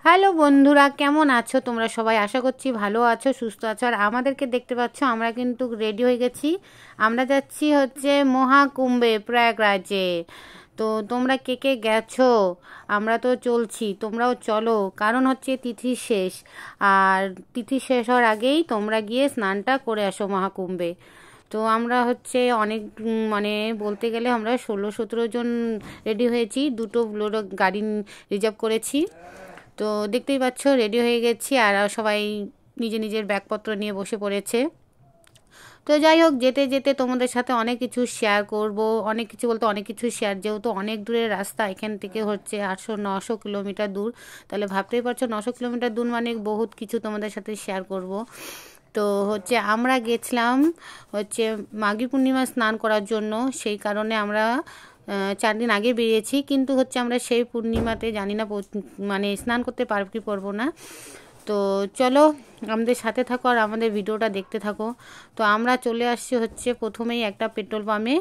Hello বন্ধুরা, কেমন আছো তোমরা সবাই? আশা করছি ভালো আছো, সুস্থ আছো। আর আমাদেরকে দেখতে পাচ্ছ, আমরা কিন্তু রেডি হয়ে গেছি। আমরা যাচ্ছি হচ্ছে মহাকুম্ভে, প্রয়াগরাজে। তো তোমরা কে কে গেছো? আমরা তো চলছি, তোমরাও চলো। কারণ হচ্ছে তিথি শেষ, আর তিথি শেষ হওয়ার আগেই তোমরা গিয়ে স্নানটা করে আসো মহাকুম্ভে। তো আমরা হচ্ছে অনেক মানে বলতে গেলে আমরা 16-17 জন রেডি হয়েছি। দুটো বোলেরো গাড়ি রিজার্ভ করেছি। তো দেখতেই পাচ্ছ রেডি হয়ে গেছি, আর সবাই নিজের নিজের ব্যাগপত্র নিয়ে বসে পড়েছে। তো যাই হোক, যেতে যেতে তোমাদের সাথে অনেক কিছু শেয়ার করব। অনেক কিছু বলতে অনেক কিছু শেয়ার, যেহেতু অনেক দূরের রাস্তা, এখান থেকে হচ্ছে 800-900 কিলোমিটার দূর। তাহলে ভাবতেই পারছো 900 কিলোমিটার দূর মানে বহুত কিছু তোমাদের সাথে শেয়ার করব। তো হচ্ছে আমরা গেছিলাম হচ্ছে মাঘী পূর্ণিমা স্নান করার জন্য। সেই কারণে আমরা 4 দিন আগে বেরিয়েছি, কিন্তু হচ্ছে আমরা সেই পূর্ণিমাতে জানি না মানে স্নান করতে পারবো কি পারবো না। তো চলো আমাদের সাথে থাকো আর আমাদের ভিডিওটা দেখতে থাকো। তো আমরা চলে আসছি হচ্ছে প্রথমেই একটা পেট্রোল পাম্পে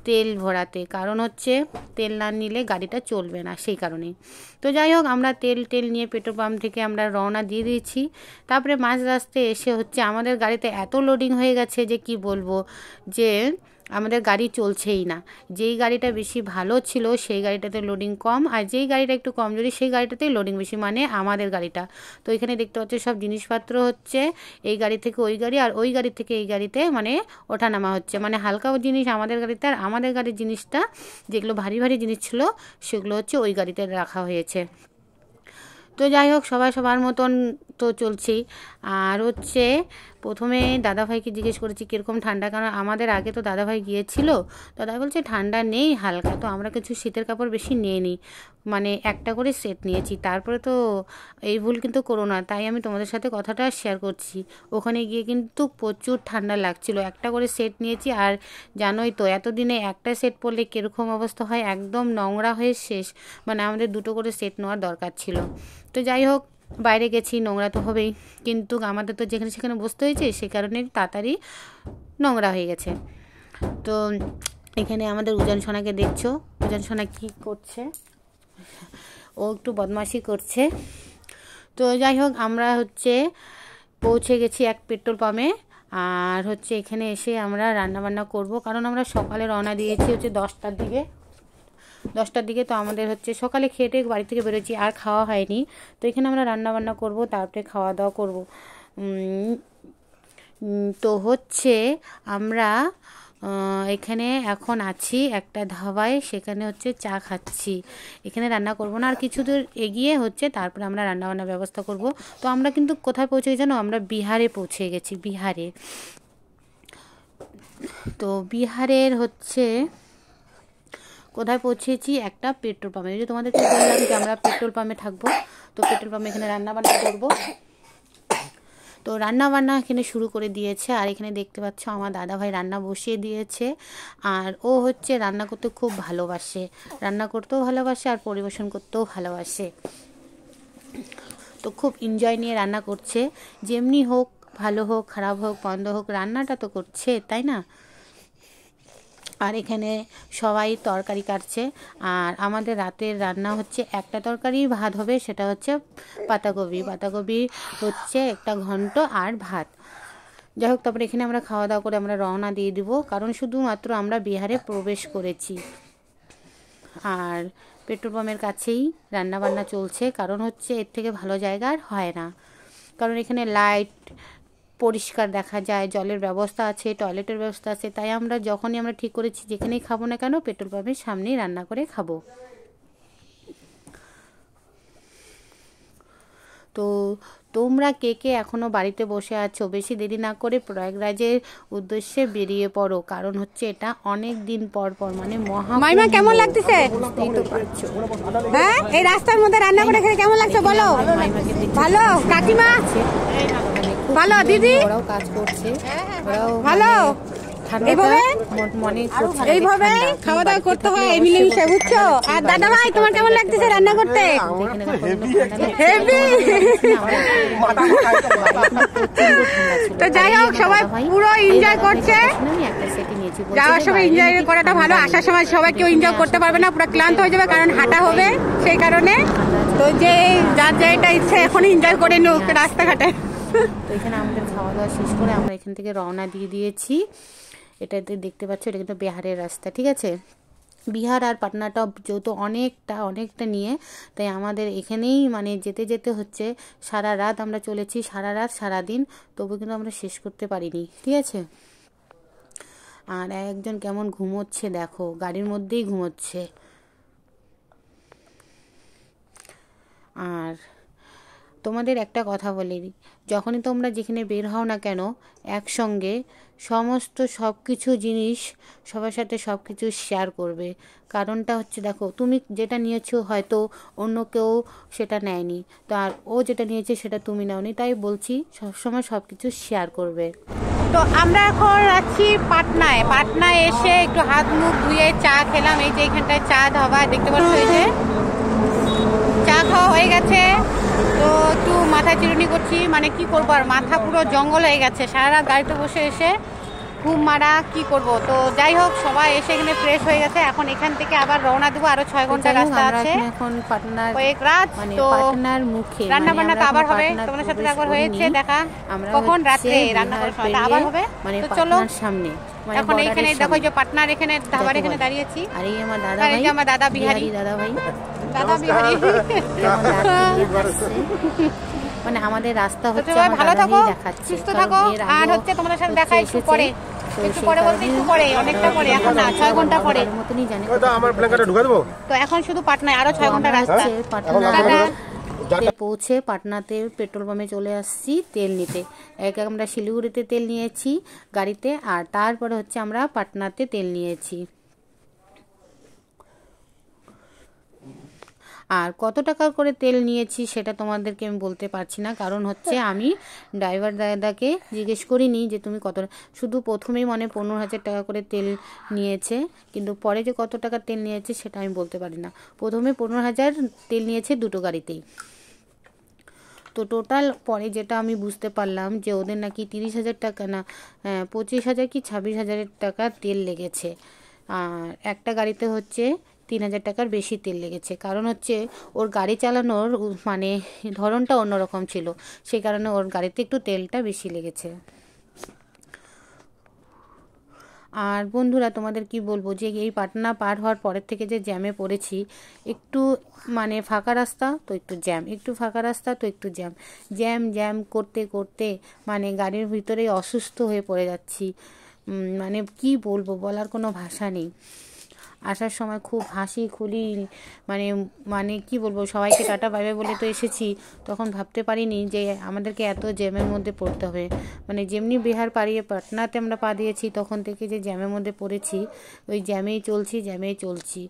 তেল ভরাতে, কারণ হচ্ছে তেল না নিলে গাড়িটা চলবে না, সেই কারণেই। তো যাই হোক, আমরা তেল নিয়ে পেট্রোল পাম্প থেকে আমরা রওনা দিয়ে দিয়েছি। তারপরে মাঝ রাস্তায় এসে হচ্ছে আমাদের গাড়িতে এত লোডিং হয়ে গেছে যে কি বলবো, যে আমাদের গাড়ি চলছেই না। যেই গাড়িটা বেশি ভালো ছিল সেই গাড়িটাতে লোডিং কম, আর যেই গাড়িটা একটু কমজোরি সেই গাড়িটাতেই লোডিং বেশি, মানে আমাদের গাড়িটা। তো এখানে দেখতে পাচ্ছি সব জিনিসপত্র হচ্ছে এই গাড়ি থেকে ওই গাড়ি, আর ওই গাড়ি থেকে এই গাড়িতে মানে ওঠানামা হচ্ছে। মানে হালকা জিনিস আমাদের গাড়িতে, আর আমাদের গাড়ির জিনিসটা যেগুলো ভারী ভারী জিনিস ছিল সেগুলো হচ্ছে ওই গাড়িতে রাখা হয়েছে। তো যাই হোক, সবাই সবার মতন তো চলছি। আর হচ্ছে প্রথমে দাদাভাইকে জিজ্ঞেস করেছি কীরকম ঠান্ডা, কারণ আমাদের আগে তো দাদাভাই গিয়েছিল। দাদা বলছে ঠান্ডা নেই, হালকা। তো আমরা কিছু শীতের কাপড় বেশি নিয়ে নিই, মানে একটা করে সেট নিয়েছি। তারপরে তো এই ভুল কিন্তু করো না, তাই আমি তোমাদের সাথে কথাটা শেয়ার করছি। ওখানে গিয়ে কিন্তু প্রচুর ঠান্ডা লাগছিল, একটা করে সেট নিয়েছি। আর জানোই তো এতদিনে একটা সেট পরলে কীরকম অবস্থা হয়, একদম নোংরা হয়ে শেষ। মানে আমাদের দুটো করে সেট নেওয়ার দরকার ছিল। তো যাই হোক, বাইরে গেছি, নোংরা তো হবেই, কিন্তু আমাদের তো যেখানে সেখানে বসতে হয়েছে, সে কারণে তাড়াতাড়ি নোংরা হয়ে গেছে। তো এখানে আমাদের উজান সোনাকে দেখছো, উজান সোনা কী করছে, ও একটু বদমাশি করছে। তো যাই হোক, আমরা হচ্ছে পৌঁছে গেছি এক পেট্রোল পাম্পে। আর হচ্ছে এখানে এসে আমরা রান্নাবান্না করব, কারণ আমরা সকালে রওনা দিয়েছি হচ্ছে 10টার দিকে। তো আমাদের হচ্ছে সকালে খেয়ে বাড়ি থেকে বেরোচ্ছি, আর খাওয়া হয়নি। তো এখানে আমরা রান্নাবান্না করব, তারপরে খাওয়া দাওয়া করব। তো হচ্ছে আমরা এখানে এখন আছি একটা ধাবায়, সেখানে হচ্ছে চা খাচ্ছি। এখানে রান্না করব না, আর কিছু দূর এগিয়ে হচ্ছে তারপরে আমরা রান্নাবান্নার ব্যবস্থা করব। তো আমরা কিন্তু কোথায় পৌঁছে গেছি জানো? আমরা বিহারে পৌঁছে গেছি, বিহারে। তো বিহারের হচ্ছে কোথায় পৌঁছেছি? একটা পেট্রোল পাম্পে। যে তোমাদেরকে বললাম যে আমরা পেট্রোল পাম্পে থাকবো। তো পেট্রোল পাম্পে এখানে রান্নাবান্না করবো। তো রান্নাবান্না এখানে শুরু করে দিয়েছে, আর এখানে দেখতে পাচ্ছ আমার দাদাভাই রান্না বসিয়ে দিয়েছে। আর ও হচ্ছে রান্না করতে খুব ভালোবাসে, রান্না করতেও ভালোবাসে আর পরিবেশন করতেও ভালোবাসে। তো খুব এনজয় নিয়ে রান্না করছে, যেমনি হোক, ভালো হোক খারাপ হোক মন্দ হোক, রান্নাটা তো করছে, তাই না? আর এখানে সবাই তরকারি কাটছে। আর আমাদের রাতের রান্না হচ্ছে একটা তরকারি ভাত হবে, সেটা হচ্ছে পাতাকপি হচ্ছে একটা ঘন্ট আর ভাত। যাই হোক, তারপরে এখানে আমরা খাওয়া দাওয়া করে আমরা রওনা দিয়ে দিব, কারণ শুধুমাত্র আমরা বিহারে প্রবেশ করেছি। আর পেট্রোল পাম্পের কাছেই রান্নাবান্না চলছে, কারণ হচ্ছে এর থেকে ভালো জায়গা আর হয় না। কারণ এখানে লাইট পরিষ্কার দেখা যায়, জলের ব্যবস্থা আছে, টয়লেটের ব্যবস্থা আছে। তাই আমরা যখনই আমরা ঠিক করেছি যেখানেই খাবো না কেন, পেট্রোল পাম্পের সামনেই রান্না করে খাবো। তো তোমরা কে কে এখনও বাড়িতে বসে আছো? বেশি দেরি না করে প্রয়াগরাজের উদ্দেশ্যে বেরিয়ে পড়ো, কারণ হচ্ছে এটা অনেক দিন পর মানে মাইমা কেমন লাগতেছে? হ্যাঁ, এই রাস্তার মধ্যে রান্না করে খেতে কেমন লাগছে বলো? ভালো কাকিমা, ভালো দিদি, ওরাও কাজ করছে, ওরাও ভালো। এইভাবে খাওয়া দাওয়া করতে হয়, মিলেমিশে, বুঝছো? আর দাদা ভাই, তোমার কেমন লাগতেছে রান্না করতে? হেভি। তো যাই হোক, সবাই পুরো এনজয় করছে। যাওয়ার সময় এনজয় করাটা ভালো, আসার সময় সবাই কেউ এনজয় করতে পারবে না, পুরো ক্লান্ত হয়ে যাবে, কারণ হাঁটা হবে, সেই কারণে। তো যে যার যেটা ইচ্ছে এখন এনজয় করে নিক রাস্তাঘাটে। তো এখানে আমাদের খাওয়া দাওয়া শেষ করে আমরা এখান থেকে রওনা দিয়ে দিয়েছি। এটাতে দেখতে পাচ্ছ এটা কিন্তু বিহারের রাস্তা, ঠিক আছে। বিহার আর পাটনাটা যেহেতু অনেকটা নিয়ে, তাই আমাদের এখানেই মানে যেতে যেতে হচ্ছে। সারা রাত আমরা চলেছি, সারা রাত সারাদিন, তবু কিন্তু আমরা শেষ করতে পারিনি, ঠিক আছে। আর একজন কেমন ঘুমোচ্ছে দেখো, গাড়ির মধ্যেই ঘুমোচ্ছে। আর তোমাদের একটা কথা বলি, যখনই তোমরা যেখানে বের হও না কেন একসঙ্গে সমস্ত সব কিছু জিনিস সবার সাথে সব কিছু শেয়ার করবে। কারণটা হচ্ছে দেখো, তুমি যেটা নিয়েছো হয়তো অন্য কেউ সেটা নেয়নি, তো আর ও যেটা নিয়েছে সেটা তুমি নাওনি, তাই বলছি সবসময় সব কিছু শেয়ার করবে। তো আমরা এখন আছি পাটনায়। পাটনায় এসে একটু হাত মুখ ধুয়ে চা খেলাম। এই যে এখানটায় চা ধাবা দেখতে পাচ্ছ, এই যে চা খাওয়া হয়ে গেছে। তো একটু মাথা চিরুনি করছি, মানে কি করবো আর, মাথা পুরো জঙ্গল হয়ে গেছে সারা রাত গাড়িতে বসে এসে ঘুম মারা, কি করব। তো যাই হোক, সবাই এসে এখানে ফ্রেশ হয়ে গেছে। এখন এখান থেকে আবার রওনা দেবো, আরো 6 ঘন্টা রাস্তা আছে। এখন পাটনার কয়েক রাত, তো পাটনার মুখে রান্না বান্না তো আবার হবে। তোমাদের সাথে একবার হয়েছে দেখা, কখন রাত্রে রান্না করার সময় আবার হবে। মানে তো চলো সামনে এখন এখানে দেখো, যে পাটনার এখানে ধাবার এখানে দাঁড়িয়েছি। আর এই আমার দাদা ভাই, আমার দাদা বিহারি, দাদা ভাই, দাদা বিহারি। মানে আমাদের রাস্তা হচ্ছে, ভালো থাকো, সুস্থ থাকো। আর হচ্ছে তোমাদের সাথে দেখা একটু পরে, একটু পরে বলতে একটু পরে, অনেকটা পরে, এখন না 6 ঘন্টা পরে মতনই জানি। তো এখন শুধু পাটনায়, আরো 6 ঘন্টা রাস্তা। পাটনাতে পৌঁছে পাটনাতে পেট্রোল পাম্পে চলে আসছি তেল নিতে। আমরা শিলিগুড়িতে তেল নিয়েছি গাড়িতে, আর তারপরে হচ্ছে আমরা পাটনাতে তেল নিয়েছি। আর কত টাকা করে তেল নিয়েছি সেটা তোমাদেরকে আমি বলতে পারছি না, কারণ হচ্ছে আমি ড্রাইভার দাদাকে জিজ্ঞেস করিনি যে তুমি কত, শুধু প্রথমেই 15,000 টাকা করে তেল নিয়েছে, কিন্তু পরে যে কত টাকা তেল নিয়েছে সেটা আমি বলতে পারি না। প্রথমে 15,000 তেল নিয়েছে দুটো গাড়িতেই। তো টোটাল পরে যেটা আমি বুঝতে পারলাম যে ওদের নাকি 30,000 টাকা না 25,000 কি 26,000 টাকা তেল লেগেছে। আর একটা গাড়িতে হচ্ছে 3,000 টাকার বেশি তেল লেগেছে, কারণ হচ্ছে ওর গাড়ি চালানোর মানে ধরনটা অন্যরকম ছিল, সেই কারণে ওর গাড়িতে একটু তেলটা বেশি লেগেছে। আর বন্ধুরা তোমাদের কি বলবো, যে এই পাটনা পার হওয়ার পরের থেকে যে জ্যামে পড়েছি, একটু মানে ফাঁকা রাস্তা তো একটু জ্যাম, একটু ফাঁকা রাস্তা তো একটু জ্যাম, জ্যাম জ্যাম করতে করতে মানে গাড়ির ভিতরেই অসুস্থ হয়ে পড়ে যাচ্ছি। মানে কি বলবো, বলার কোনো ভাষা নেই। আসার সময় খুব হাসি খুলি, মানে মানে কি বলবো, সবাইকে টাটা বাইবে বলে তো এসেছি, তখন ভাবতে পারিনি যে আমাদেরকে এত জ্যামের মধ্যে পড়তে হবে। মানে যেমনি বিহার পাড়িয়ে পাটনাতে আমরা পা দিয়েছি, তখন থেকে যে জ্যামের মধ্যে পড়েছি, ওই জ্যামেই চলছি।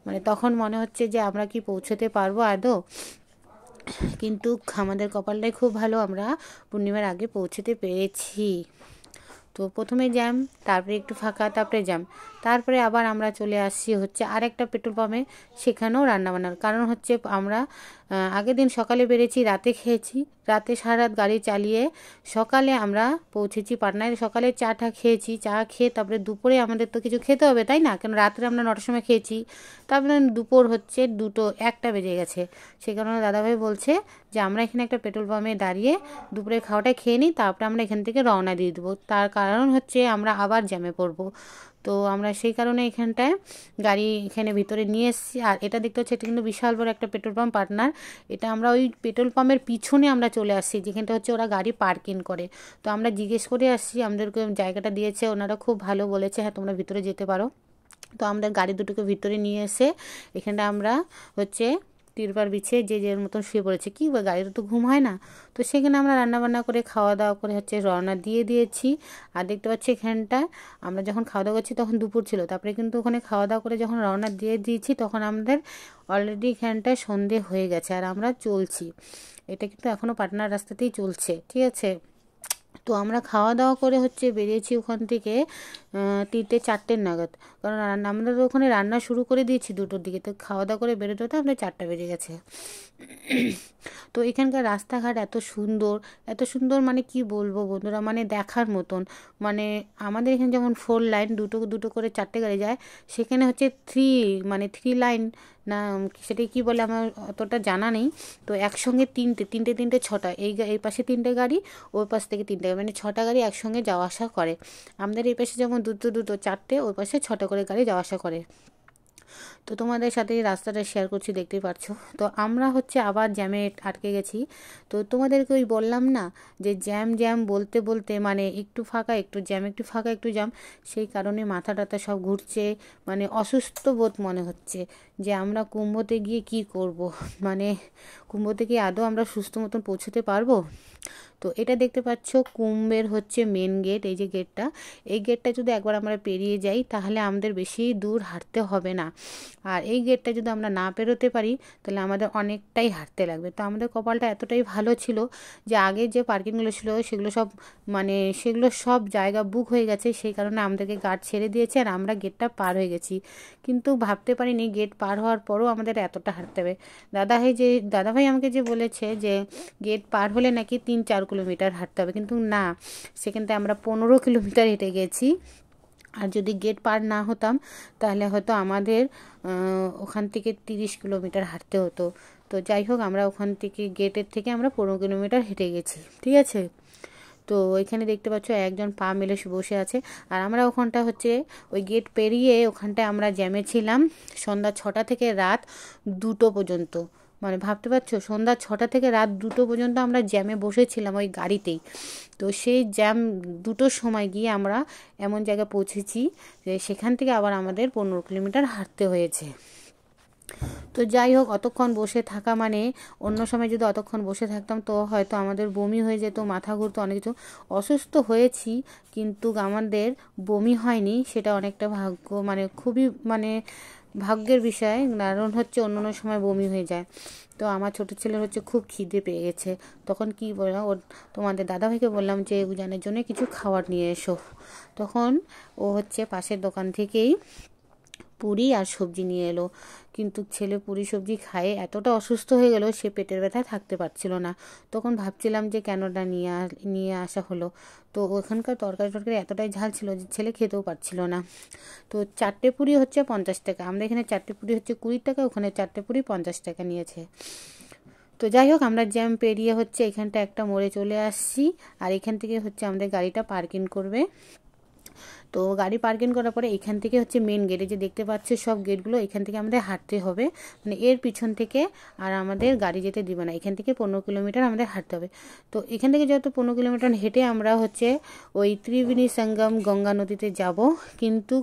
মানে তখন মনে হচ্ছে যে আমরা কি পৌঁছতে পারবো আদৌ, কিন্তু আমাদের কপালটাই খুব ভালো, আমরা পূর্ণিমার আগে পৌঁছতে পেরেছি। তো প্রথমে জ্যাম, তারপরে একটু ফাঁকা, তারপরে জ্যাম, তারপরে আবার আমরা চলে আসছি হচ্ছে আরেকটা পেট্রোল পাম্পে, সেখানেও রান্নাবান্নার কারণ হচ্ছে আমরা আগের দিন সকালে বেরিয়েছি, রাতে খেয়েছি, রাতে সারা রাত গাড়ি চালিয়ে সকালে আমরা পৌঁছেছি পাটনায়। সকালে চাটা খেয়েছি, চা খেয়ে তারপরে দুপুরে আমাদের তো কিছু খেতে হবে তাই না, কেন রাত্রে আমরা 9টার সময় খেয়েছি, তারপরে দুপুর হচ্ছে 1টা বেজে গেছে। সেই কারণে দাদাভাই বলছে যে আমরা এখানে একটা পেট্রোল পাম্পে দাঁড়িয়ে দুপুরে খাওয়াটা খেয়ে নিই, তারপরে আমরা এখান থেকে রওনা দিয়ে দেবো। তার কারণ হচ্ছে আমরা আবার জ্যামে পড়বো, তো আমরা সেই কারণে এখানটায় গাড়ি এখানে ভিতরে নিয়ে এসেছি। আর এটা দেখতে হচ্ছে, এটা কিন্তু বিশাল বড় একটা পেট্রোল পাম্প পাটনার। এটা আমরা ওই পেট্রোল পাম্পের পিছনে আমরা চলে আসছি, যেখানটা হচ্ছে ওরা গাড়ি পার্কিং করে। তো আমরা জিজ্ঞেস করে আসছি, আমাদেরকে জায়গাটা দিয়েছে, ওনারা খুব ভালো বলেছে, হ্যাঁ তোমরা ভিতরে যেতে পারো। তো আমাদের গাড়ি দুটোকে ভিতরে নিয়ে এসে এখানটা আমরা হচ্ছে তিরপাল বিছিয়ে যে যার মতন শুয়ে পড়েছে, কি গাড়িতে তো ঘুম হয় না। তো সেখানে আমরা রান্নাবান্না করে খাওয়া দাওয়া করে হচ্ছে রওনা দিয়ে দিয়েছি। আর দেখতে পাচ্ছি এখানটা আমরা যখন খাওয়া দাওয়া করছি তখন দুপুর ছিল, তারপরে কিন্তু ওখানে খাওয়া দাওয়া করে যখন রওনা দিয়ে দিয়েছি তখন আমাদের অলরেডি এখানটায় সন্ধে হয়ে গেছে, আর আমরা চলছি। এটা কিন্তু এখনও পাটনার রাস্তাতেই চলছে, ঠিক আছে। তো আমরা খাওয়া দাওয়া করে হচ্ছে বেরিয়েছি ওখান থেকে 3টে 4টে নাগাদ, কারণ আমরা তো ওখানে রান্না শুরু করে দিয়েছি 2টোর দিকে, তো খাওয়া দাওয়া করে বেরোতে হতে আমাদের 4টা বেজে গেছে। তো এখানকার রাস্তাঘাট এত সুন্দর মানে কি বলবো বন্ধুরা, মানে দেখার মতন। মানে আমাদের এখানে যেমন 4 লাইন, দুটো করে 4টে গাড়ি যায়, সেখানে হচ্ছে 3 লাইন না, সেটাই কি বলে আমার অতটা জানা নেই। তো একসঙ্গে তিনটে 6টা, এই পাশে 3টে গাড়ি, ওই পাশ থেকে 3টে, মানে 6টা গাড়ি একসঙ্গে যাওয়া আসা করে। আমাদের এই পাশে যেমন দুটো 4টে, ওই পাশে 6টা করে গাড়ি যাওয়া আসা করে। তো তোমাদের সাথে এই রাস্তাটা শেয়ার করছি, দেখতেই পাচ্ছ। তো আমরা হচ্ছে আবার জ্যামে আটকে গেছি। তো তোমাদেরকে ওই বললাম না যে জ্যাম বলতে বলতে মানে একটু ফাঁকা একটু জ্যাম, একটু ফাঁকা একটু জ্যাম, সেই কারণে মাথা টাথা সব ঘুরছে, মানে অসুস্থ বোধ মনে হচ্ছে যে আমরা কুম্ভতে গিয়ে কি করব, মানে কুম্ভতে গিয়ে আদৌ আমরা সুস্থ মতন পৌঁছতে পারবো। তো এটা দেখতে পাচ্ছ কুম্ভের হচ্ছে মেন গেট, এই যে গেটটা, এই গেটটা যদি একবার আমরা পেরিয়ে যাই তাহলে আমাদের বেশি দূর হাঁটতে হবে না। আর এই গেটটা যদি আমরা না পেরোতে পারি তাহলে আমাদের অনেকটাই হাঁটতে লাগবে। তো আমাদের কপালটা এতটাই ভালো ছিল যে আগে যে পার্কিংগুলো ছিল সেগুলো সব জায়গা বুক হয়ে গেছে, সেই কারণে আমাদেরকে গার্ড ছেড়ে দিয়েছে আর আমরা গেটটা পার হয়ে গেছি। কিন্তু ভাবতে পারিনি গেট পার হওয়ার পরও আমাদের এতটা হাঁটতে হবে। দাদাভাই আমাকে যে বলেছে যে গেট পার হলে নাকি 3-4 কিলোমিটার হাঁটতে হবে, কিন্তু না, সেখানটায় আমরা 15 কিলোমিটার হেঁটে গেছি। আর যদি গেট পার না হতাম তাহলে হয়তো আমাদের ওখান থেকে 30 কিলোমিটার হাঁটতে হতো। তো যাই হোক, আমরা ওখান থেকে গেটের থেকে আমরা 15 কিলোমিটার হেঁটে গেছি, ঠিক আছে। তো এখানে দেখতে পাচ্ছ একজন পা মেলে বসে আছে। আর আমরা ওখানটা হচ্ছে ওই গেট পেরিয়ে ওখানটায় আমরা জ্যামে ছিলাম সন্ধ্যা 6টা থেকে রাত 2টো পর্যন্ত। মানে ভাবতে পারছো, সন্ধ্যা 6টা থেকে রাত 2টো পর্যন্ত আমরা জ্যামে বসেছিলাম ওই গাড়িতেই। তো সেই জ্যাম 2টোর সময় গিয়ে আমরা এমন জায়গায় পৌঁছেছি যে সেখান থেকে আবার আমাদের 15 কিলোমিটার হাঁটতে হয়েছে। তো যাই হোক, অতক্ষণ বসে থাকা মানে, অন্য সময় যদি অতক্ষণ বসে থাকতাম তো হয়তো আমাদের বমি হয়ে যেত, মাথা ঘুরতো, অনেক কিছু। অসুস্থ হয়েছি কিন্তু আমাদের বমি হয়নি, সেটা অনেকটা ভাগ্য, মানে খুবই ভাগ্যের বিষয়। কারণ হচ্ছে অন্য সময় বমি হয়ে যায়। তো আমার ছোটো ছেলের হচ্ছে খুব খিদে পেয়ে গেছে, তখন কি বললাম, তোমাদের দাদাভাইকে বললাম যে উজানের জন্য কিছু খাবার নিয়ে এসো। তখন ও হচ্ছে পাশের দোকান থেকেই পুরি আর সবজি নিয়ে এলো। কিন্তু ছেলে পুরি সবজি খায়ে এতটা অসুস্থ হয়ে গেল, সে পেটের ব্যথায় থাকতে পারছিল না। তখন ভাবছিলাম যে কেনটা নিয়ে আসা হলো। তো ওখানকার তরকারি এতটাই ঝাল ছিল যে ছেলে খেতেও পারছিল না। তো 4টে পুরি হচ্ছে 50 টাকা, আমরা এখানে 4টে পুরি হচ্ছে 20 টাকা, ওখানে 4টে পুরি 50 টাকা নিয়েছে। তো যাই হোক, আমরা জ্যাম পেরিয়ে হচ্ছে এখানটা একটা মোড়ে চলে আসছি। আর এখান থেকে হচ্ছে আমাদের গাড়িটা পার্কিং করবে। তো গাড়ি পার্কিং করার পরে এখান থেকে হচ্ছে মেন গেটে, যে দেখতে পাচ্ছ সব গেটগুলো, এখান থেকে আমাদের হাঁটতে হবে, মানে এর পিছন থেকে আর আমাদের গাড়ি যেতে দিবে না। এখান থেকে 15 কিলোমিটার আমাদের হাঁটতে হবে। তো এখান থেকে যেহেতু 15 কিলোমিটার হেঁটে আমরা হচ্ছে ওই ত্রিবেণী সঙ্গম গঙ্গা নদীতে যাব। কিন্তু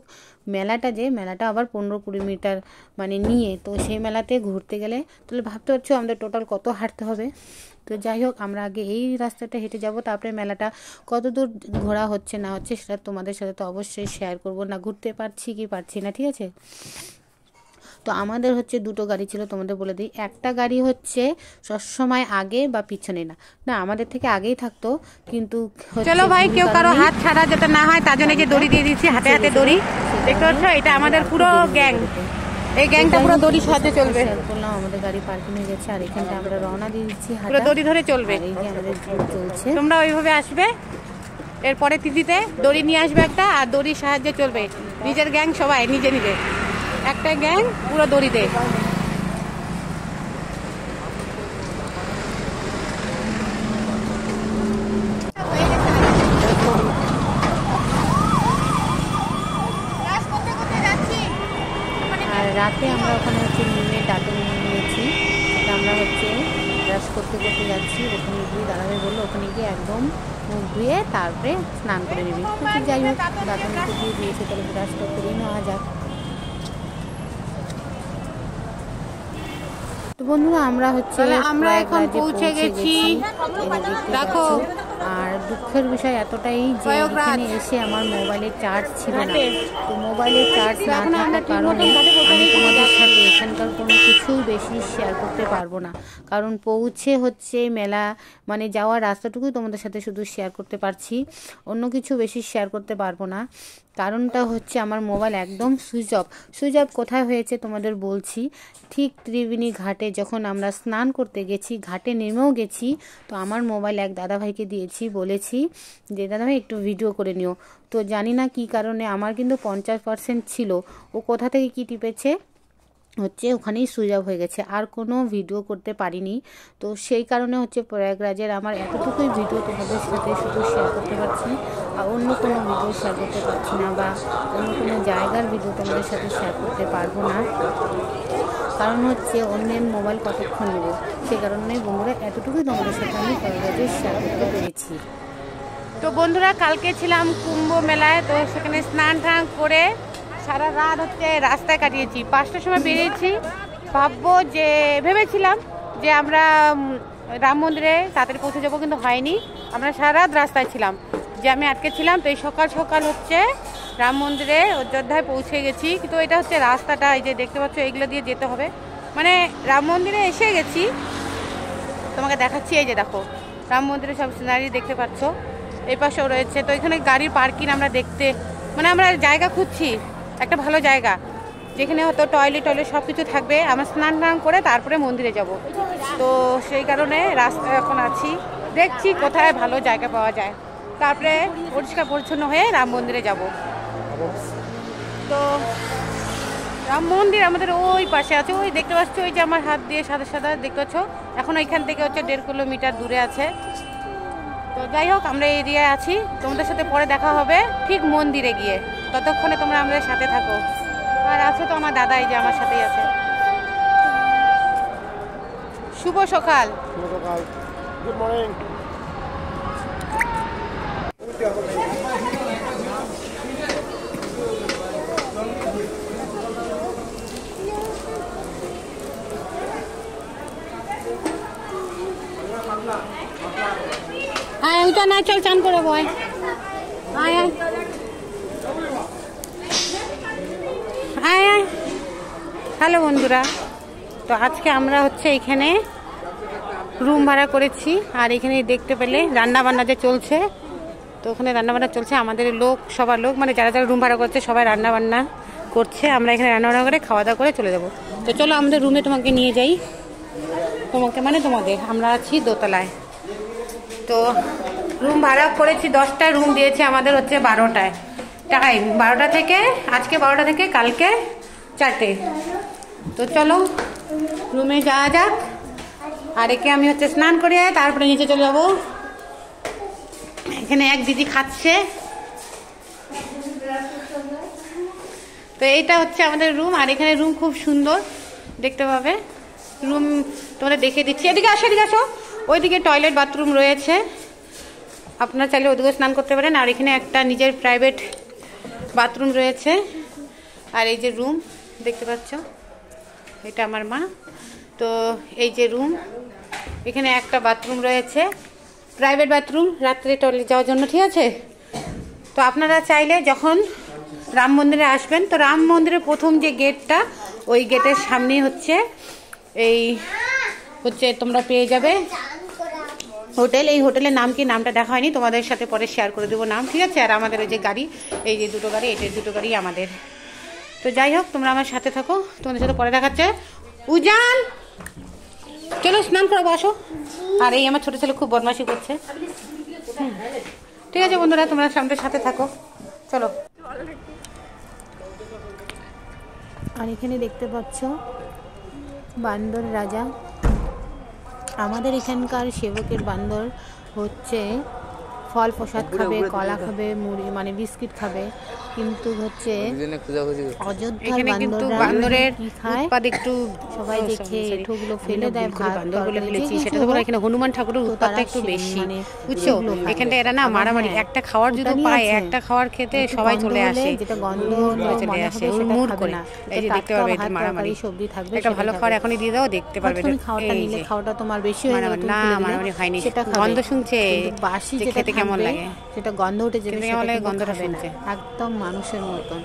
মেলাটা আবার 15-20 মিটার মানে নিয়ে, তো সেই মেলাতে ঘুরতে গেলে তাহলে ভাবতে পারছো আমাদের টোটাল কত হাঁটতে হবে। তো যাই হোক, আমরা আগে এই রাস্তাটা হেঁটে যাব, তারপরে মেলাটা কত দূর ঘোরা হচ্ছে না হচ্ছে সেটা তোমাদের সাথে তো অবশ্যই শেয়ার করব, না ঘুরতে পারছি কি পারছি না, ঠিক আছে। তো আমাদের হচ্ছে 2টো গাড়ি ছিল, তোমাদের বলে দিই। একটা গাড়ি হচ্ছে সবসময় আগে বা পিছনে, না আমাদের থেকে আগেই থাকতো, কিন্তু চলো ভাই, কেউ কারো হাত ছাড়া যাতে না হয় তার জন্য যে দড়ি দিয়ে দিচ্ছি, হাতে হাতে দড়ি। দেখতে পাচ্ছ, এটা আমাদের পুরো গ্যাং, এই গ্যাংটা পুরো দড়ির সাহায্যে চলবে। বললাম আমাদের গাড়ি পার্কিং হয়ে গেছে, আর এখানটা আমরা রওনা দিয়ে দিচ্ছি, পুরো দড়ি ধরে চলবে। এই যে আমাদের চলছে, তোমরা ওইভাবে আসবে। এরপরে তিথিতে দড়ি নিয়ে আসবে একটা, আর দড়ির সাহায্যে চলবে। নিজের গ্যাং সবাই নিজে একটা গ্যাং পুরো দড়িতে। আর রাতে আমরা ওখানে হচ্ছে নিমের ডাটা নিয়ে নিয়েছি, সেটা আমরা হচ্ছে ব্রাশ করতে যাচ্ছি। ওখানে গিয়ে দাদাভাই বললো ওখানে গিয়ে একদম মুখ ধুয়ে তারপরে স্নান করে নিবি। যাই হোক, দাদা মুখে দিয়ে দিয়েছে, তাহলে ব্রাশটা করেই নেওয়া যাক। তো বন্ধুরা, আমরা এখন পৌঁছে গেছি, দেখো। আর দুঃখের বিষয় এতটাই যে এখানে এসে আমার মোবাইলের চার্জ ছিল না। তো মোবাইলের চার্জ না থাকার কারণে আমি তোমাদের সাথে এখানকার কোনো কিছুই বেশি শেয়ার করতে পারবো না। কারণ পৌঁছে হচ্ছে মেলা মানে যাওয়ার রাস্তাটুকুই তোমাদের সাথে শুধু শেয়ার করতে পারছি, অন্য কিছু বেশি শেয়ার করতে পারবো না। কারণটা হচ্ছে আমার মোবাইল একদম সুইচ অফ কোথায় হয়েছে তোমাদের বলছি। ঠিক ত্রিবেণী ঘাটে যখন আমরা স্নান করতে গেছি, ঘাটে নেমেও গেছি, তো আমার মোবাইল এক দাদাভাইকে দিয়েছি, বলেছি যে দাদাভাই একটু ভিডিও করে নিও। তো জানি না কি কারণে আমার কিন্তু 50% ছিল, ও কোথা থেকে কি টিপেছে হচ্ছে ওখানেই সুইচ অফ হয়ে গেছে, আর কোনো ভিডিও করতে পারিনি। তো সেই কারণে হচ্ছে প্রয়াগরাজের আমার এতটুকুই ভিডিও তোমাদের সাথে শুধু শেয়ার করতে পারছি, আর অন্য কোনো ভিডিও শেয়ার করতে পারছি না, বা অন্য কোনো জায়গার ভিডিও তোমাদের সাথে শেয়ার করতে পারবো না। কারণ হচ্ছে অন্যের মোবাইল কতক্ষণ নেব, সেই কারণে বন্ধুরা এতটুকুই তোমাদের সাথে আমি প্রয়াগরাজের শেয়ার করতে পেরেছি। তো বন্ধুরা কালকে ছিলাম কুম্ভ মেলায়, তো সেখানে স্নান টান করে সারা রাত হচ্ছে রাস্তায় কাটিয়েছি। 5টার সময় বেরিয়েছি, ভেবেছিলাম যে আমরা রাম মন্দিরে তাড়াতাড়ি পৌঁছে যাবো, কিন্তু হয়নি। আমরা সারা রাত রাস্তায় ছিলাম, যে আমি আটকে ছিলাম। তো এই সকাল সকাল হচ্ছে রাম মন্দিরে অযোধ্যায় পৌঁছে গেছি। কিন্তু এটা হচ্ছে রাস্তাটা, এই যে দেখতে পাচ্ছ এইগুলো দিয়ে যেতে হবে, মানে রাম মন্দিরে এসে গেছি। তোমাকে দেখাচ্ছি, এই যে দেখো রাম মন্দিরে সব সিনারি দেখতে পাচ্ছ, এই পাশেও রয়েছে। তো এখানে গাড়ির পার্কিং আমরা আমরা জায়গা খুঁজছি, একটা ভালো জায়গা যেখানে হয়তো টয়লেট সব কিছু থাকবে। আমরা স্নান টান করে তারপরে মন্দিরে যাব। তো সেই কারণে রাস্তায় এখন আছি, দেখছি কোথায় ভালো জায়গা পাওয়া যায়, তারপরে পরিষ্কার পরিচ্ছন্ন হয়ে রাম মন্দিরে যাব। তো রাম মন্দির আমাদের ওই পাশে আছে, ওই দেখতে পাচ্ছ, ওই যে আমার হাত দিয়ে সাদা সাদা দেখতে পাচ্ছ, এখন ওইখান থেকে হচ্ছে 1.5 কিলোমিটার দূরে আছে। তো যাই হোক, আমরা এই এরিয়ায় আছি, তোমাদের সাথে পরে দেখা হবে ঠিক মন্দিরে গিয়ে। ততক্ষণে তোমরা আমাদের সাথে থাকো। আর আছো তো আমার দাদা, এই যে আমার সাথেই আছে। শুভ সকাল। Good morning. আয় ওটা না, চল চান করে বয়। আয় আয় আয় আয়। হ্যালো বন্ধুরা, তো আজকে আমরা হচ্ছে এখানে রুম ভাড়া করেছি, আর এখানে দেখতে পেলে রান্না বান্না যে চলছে। তো ওখানে রান্না বান্না চলছে, আমাদের সবার লোক মানে যারা যারা রুম ভাড়া করছে সবাই রান্না বান্না করছে। আমরা এখানে রান্না বান্না করে খাওয়া দাওয়া করে চলে যাবো। তো চলো আমাদের রুমে তোমাকে নিয়ে যাই, তোমাদের আমরা আছি দোতলায়। তো রুম ভাড়া করেছি 10টা, রুম দিয়েছে আমাদের হচ্ছে 12টায় টাকায়, 12টা থেকে আজকে 12টা থেকে কালকে 4টে। তো চলো রুমে যাওয়া যাক, আর একে আমি হচ্ছে স্নান করে তারপরে নিচে চলে যাবো। এখানে এক দিদি খাচ্ছে। তো এইটা হচ্ছে আমাদের রুম, আর এখানে রুম খুব সুন্দর দেখতে পাবে। রুম তোমাদের দেখে দিচ্ছি, এদিকে আসো। ওইদিকে টয়লেট বাথরুম রয়েছে, আপনারা চাইলে ওদিকে স্নান করতে পারেন। আর এখানে একটা নিজের প্রাইভেট বাথরুম রয়েছে। আর এই যে রুম দেখতে পাচ্ছ, এটা আমার মা। তো এই যে রুম, এখানে একটা বাথরুম রয়েছে, প্রাইভেট বাথরুম, রাত্রে টয়লেট যাওয়ার জন্য, ঠিক আছে। তো আপনারা চাইলে যখন রাম মন্দিরে আসবেন, তো রাম মন্দিরের প্রথম যে গেটটা, ওই গেটের সামনে হচ্ছে তোমরা পেয়ে যাবে হোটেল। এই হোটেলের নাম কি, নামটা দেখা হয়নি, তোমাদের সাথে পরে শেয়ার করে দেবো নাম, ঠিক আছে। আর আমাদের এই যে গাড়ি, এই যে 2টো গাড়ি, এই 2টো গাড়ি আমাদের। তো যাই হোক, তোমরা আমার সাথে থাকো, তোমাদের সাথে পরে দেখাচ্ছে। উজান চলো স্নান করে বসো। আর এই আমার ছোট ছেলে খুব বদমাশি করছে। ঠিক আছে বন্ধুরা, তোমরা আমাদের সাথে থাকো, চলো। আর এখানে দেখতে পাচ্ছ বান্দর রাজা, আমাদের এখানকার সেবকের বান্দর হচ্ছে ফল প্রসাদ খাবে, কলা খাবে, মুড়ি মানে বিস্কিট খাবে, কিন্তু হচ্ছে অযোধ্যার বান্দরের উৎপাদ একটু সবাই দেখে এঠোগুলো ফেলে দেয়, বান্দরগুলো ফেলেছি। সেটা তো এখানে হনুমান ঠাকুরের উৎপাদটা একটু বেশি, বুঝছো। এখানটা এরা না মারামারি, একটা খাওয়ার যদি পায়, একটা খাওয়ার খেতে সবাই চলে আসে, যেটা গন্ধ চলে আসে মুড় করে। এই যে দেখতে পাবে এটা মারামারি, সবজি থাকবে, একটা ভালো খাবার এখনই দিয়ে দাও, দেখতে পারবে। খাওয়াটা নিলে খাওয়াটা তোমার বেশি হয়ে যাবে, না মারামারি হয়নি, সেটা গন্ধ শুনছে, বাসি যেটা কেমন লাগে, সেটা গন্ধ উঠে যেতে, গন্ধটা শুনছে একদম মানুষের মতন।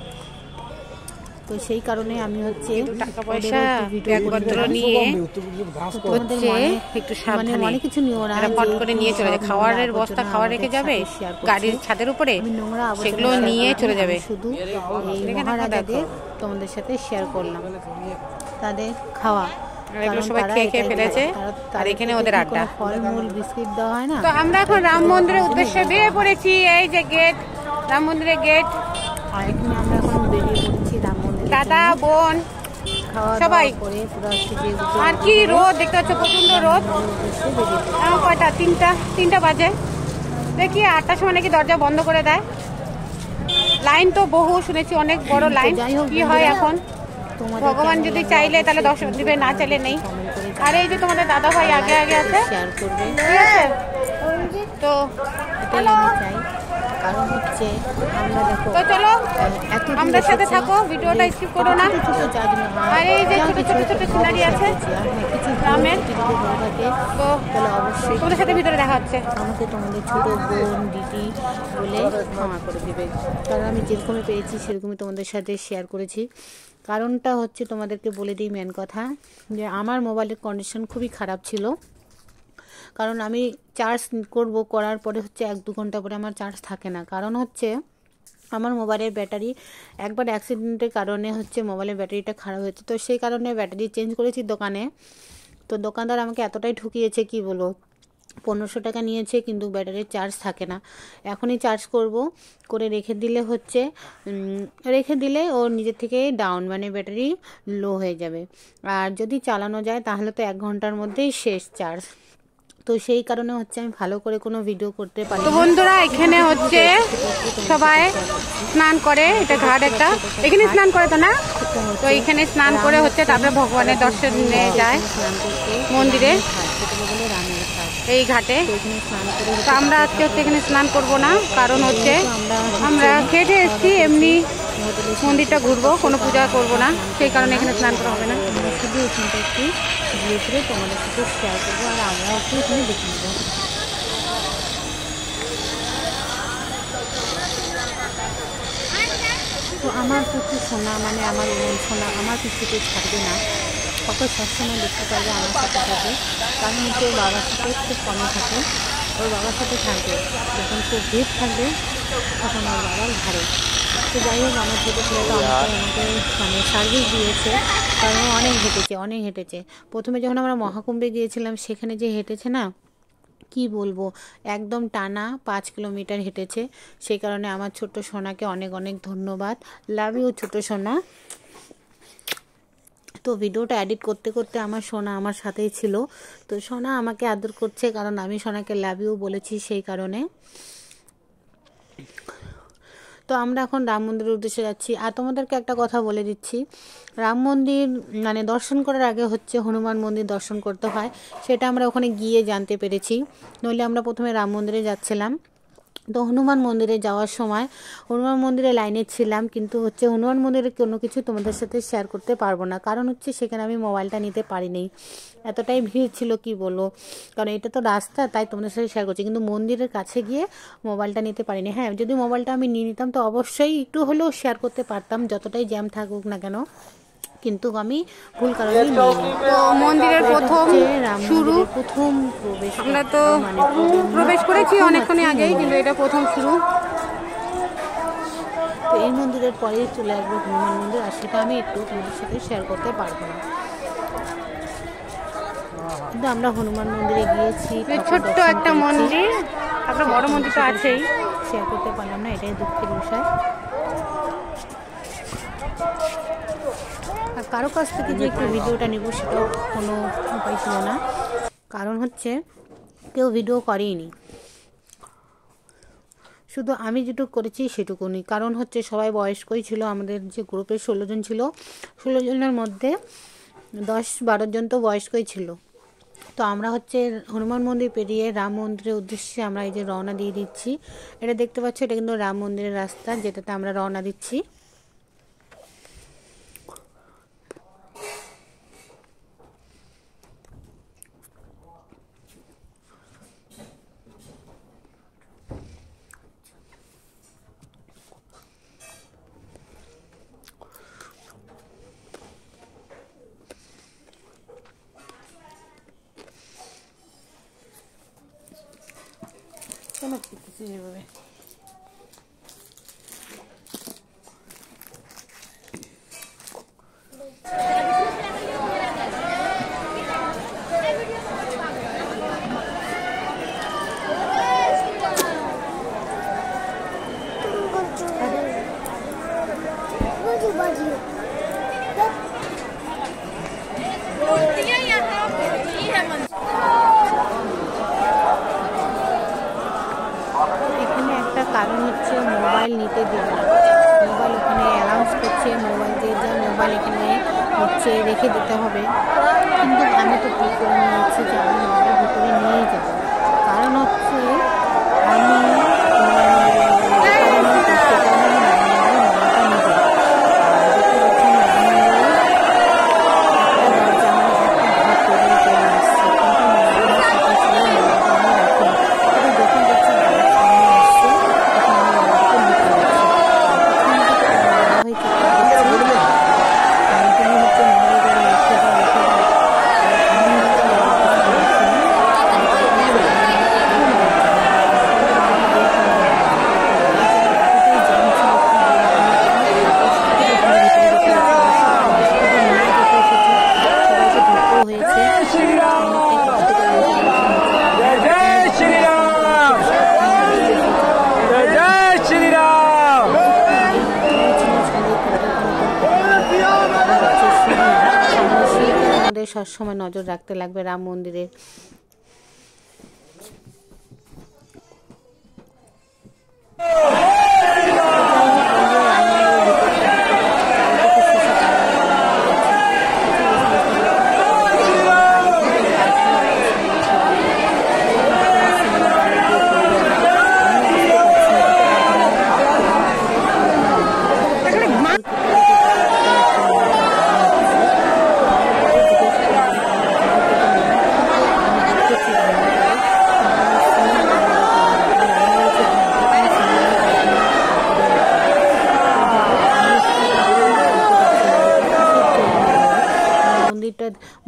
তো সেই কারণে আমি হচ্ছে টাকা পয়সা ভিডিও ব্যাগপত্র নিয়ে তোমাদের একটু মানে সাবধানে অনেক কিছু নিও না, ফট করে নিয়ে চলে যায়। খাওয়ারের বস্তা খাওয়া রেখে যাবে গাড়ির ছাদের উপরে, সেগুলো নিয়ে চলে যাবে। শুধু এই মহারাজাদের তোমাদের সাথে শেয়ার করলাম তাদের খাওয়া, এগুলো সবাই খেয়ে খেয়ে ফেলেছে, আর এখানে ওদের আড্ডা। ফলমূল বিস্কিট দেওয়া হয় না। তো আমরা এখন রাম মন্দিরের উদ্দেশ্যে বেরিয়ে পড়েছি। এই যে গেট, রাম মন্দিরের গেট। আর এখানে আমরা এখন বেরিয়ে পড়েছি রাম মন্দির। দাদা বোন সবাই করে পুরো আর কি রোদ দেখতে পাচ্ছ, প্রচন্ড রোদ। এখন কয়টা? তিনটা বাজে। দেখি 8টার সময় নাকি দরজা বন্ধ করে দেয়। লাইন তো বহু শুনেছি, অনেক বড় লাইন। কি হয় এখন, ভগবান যদি চাইলে তাহলে দর্শন দিবে, না চাইলে নেই। আর এই যে তোমাদের দাদা ভাই আগে আগে আছে, শেয়ার করবে, ঠিক আছে? তো এটাই আমি চাই। কারণ হচ্ছে আমরা দেখো তো চলো আমাদের সাথে থাকো, ভিডিওটা স্কিপ করো না। আর এই যে ছোট ছোট ছোট সিনারি আছে গ্রামের, তো অবশ্যই তোমাদের সাথে ভিতরে দেখা হচ্ছে। আমাকে তোমাদের ছোট বোন দিদি বলে ক্ষমা করে দেবে, কারণ আমি যেরকমই পেয়েছি সেরকমই তোমাদের সাথে শেয়ার করেছি। কারণটা হচ্ছে তোমাদেরকে বলে দিই মেন কথা, যে আমার মোবাইলের কন্ডিশন খুবই খারাপ ছিল। কারণ আমি চার্জ করার পরে হচ্ছে 1-2 ঘন্টা পরে আমার চার্জ থাকে না। কারণ হচ্ছে আমার মোবাইলের ব্যাটারি একবার অ্যাক্সিডেন্টের কারণে হচ্ছে মোবাইলের ব্যাটারিটা খারাপ হয়েছে। তো সেই কারণে ব্যাটারি চেঞ্জ করেছি দোকানে। তো দোকানদার আমাকে এতটাই ঠকিয়েছে কি বলো, 1500 টাকা নিয়েছে, কিন্তু ব্যাটারির চার্জ থাকে না। এখনই চার্জ করে রেখে দিলে ও নিজের থেকে ডাউন, মানে ব্যাটারি লো হয়ে যাবে। আর যদি চালানো যায় তাহলে তো 1 ঘন্টার মধ্যেই শেষ চার্জ। তো সেই কারণে হচ্ছে আমি ভালো করে কোনো ভিডিও করতে পারি। তো বন্ধুরা এখানে হচ্ছে সবাই স্নান করে, এটা ঘাট একটা, এখানে স্নান করে তো না, তো এখানে স্নান করে হচ্ছে তারপরে ভগবানের দর্শন নিয়ে যায় মন্দিরে এই ঘাটে। তো আমরা আজকে হচ্ছে এখানে স্নান করব না, কারণ হচ্ছে আমরা খেটে এসেছি, এমনি মন্দিরটা ঘুরবো, কোনো পূজা করব না, সেই কারণে এখানে স্নান করা হবে না। আমরা শুধু এখানটা একটু ঘুরে ফিরে তোমাদের সাথে শেয়ার করবো, আর আমরাও একটু এখানে দেখে নেবো। তো আমার কিছু সোনা, মানে আমার সোনা আমার কিছুতে ছাড়বে না, ওকে সবসময় দেখতে পারবে আমার সাথে থাকে। কারণ হচ্ছে ওর বাবার সাথে খুব কমে থাকে, ওর বাবার সাথে থাকবে, যখন খুব ভিড় থাকবে তখন ওর বাবার ঘাড়ে। তো যাই হোক, আমার ছোটো ছেলেটা আমাকে মানে সার্ভিস দিয়েছে, কারণ অনেক হেঁটেছে। প্রথমে যখন আমরা মহাকুম্ভে গিয়েছিলাম সেখানে যে হেঁটেছে না, কি বলবো, একদম টানা 5 কিলোমিটার হেঁটেছে। সেই কারণে আমার ছোট্ট সোনাকে অনেক অনেক ধন্যবাদ। লাভ ইউ ছোটো সোনা। তো ভিডিওটা এডিট করতে করতে আমার সোনা আমার সাথেই ছিল, তো সোনা আমাকে আদর করছে, কারণ আমি সোনাকে লাভ ইউ বলেছি সেই কারণে। তো আমরা এখন রাম মন্দিরের উদ্দেশ্যে যাচ্ছি। আর তোমাদেরকে একটা কথা বলে দিচ্ছি, রাম মন্দির মানে দর্শন করার আগে হচ্ছে হনুমান মন্দির দর্শন করতে হয়, সেটা আমরা ওখানে গিয়ে জানতে পেরেছি। নইলে আমরা প্রথমে রাম মন্দিরে যাচ্ছিলাম। তো হনুমান মন্দিরে যাওয়ার সময় হনুমান মন্দিরে লাইনে ছিলাম, কিন্তু হচ্ছে হনুমান মন্দিরে কোনো কিছু তোমাদের সাথে শেয়ার করতে পারবো না, কারণ হচ্ছে সেখানে আমি মোবাইলটা নিতে পারিনি, এতটাই ভিড় ছিল কি বলবো। কারণ এটা তো রাস্তা, তাই তোমাদের সাথে শেয়ার করছি, কিন্তু মন্দিরের কাছে গিয়ে মোবাইলটা নিতে পারিনি। হ্যাঁ, যদি মোবাইলটা আমি নিয়ে নিতাম তো অবশ্যই একটু হলেও শেয়ার করতে পারতাম, যতটাই জ্যাম থাকুক না কেন, কিন্তু আমি ভুল কারণে নিইনি। তো মন্দিরের প্রথম প্রবেশ, আমরা তো প্রবেশ করেছি অনেকক্ষণ আগেই, কিন্তু এটা প্রথম শুরু। তো এই মন্দিরের পরে চলে আসবো হনুমান মন্দির, আর সেটা আমি একটু তোমাদের সাথে শেয়ার করতে পারবো না। কিন্তু আমরা হনুমান মন্দিরে গিয়েছি, ছোট্ট একটা মন্দির, তারপরে বড় মন্দির তো আছেই, শেয়ার করতে পারলাম না, এটাই দুঃখের বিষয়। আর কারো কাছ থেকে যে একটু ভিডিওটা নেব সেটাও কোনো উপায় ছিল না, কারণ হচ্ছে কেউ ভিডিও করেইনি, শুধু আমি যেটুকু করেছি সেটুকুনি। কারণ হচ্ছে সবাই বয়স্কই ছিল, আমাদের যে গ্রুপে 16 জন ছিল, 16 জনের মধ্যে 10-12 জন তো বয়স্কই ছিল। তো আমরা হচ্ছে হনুমান মন্দির পেরিয়ে রাম মন্দিরের উদ্দেশ্যে আমরা এই যে রওনা দিয়ে দিচ্ছি। এটা দেখতে পাচ্ছ, এটা কিন্তু রাম মন্দিরের রাস্তা, যেটাতে আমরা রওনা দিচ্ছি। কেন পিতেছিস এভাবে? এখানে একটা কারণ হচ্ছে মোবাইল নিতে দেবে না। মোবাইল ওখানে অ্যালাউন্স করছে, মোবাইল দিয়ে যা মোবাইল এখানে হচ্ছে রেখে দিতে হবে, কিন্তু আমি তো ঠিক করে নিয়েছি যে আমি মোবাইল ভিতরে নিয়েই যাবো। কারণ হচ্ছে আমি সবসময় নজর রাখতে লাগবে রাম মন্দিরের।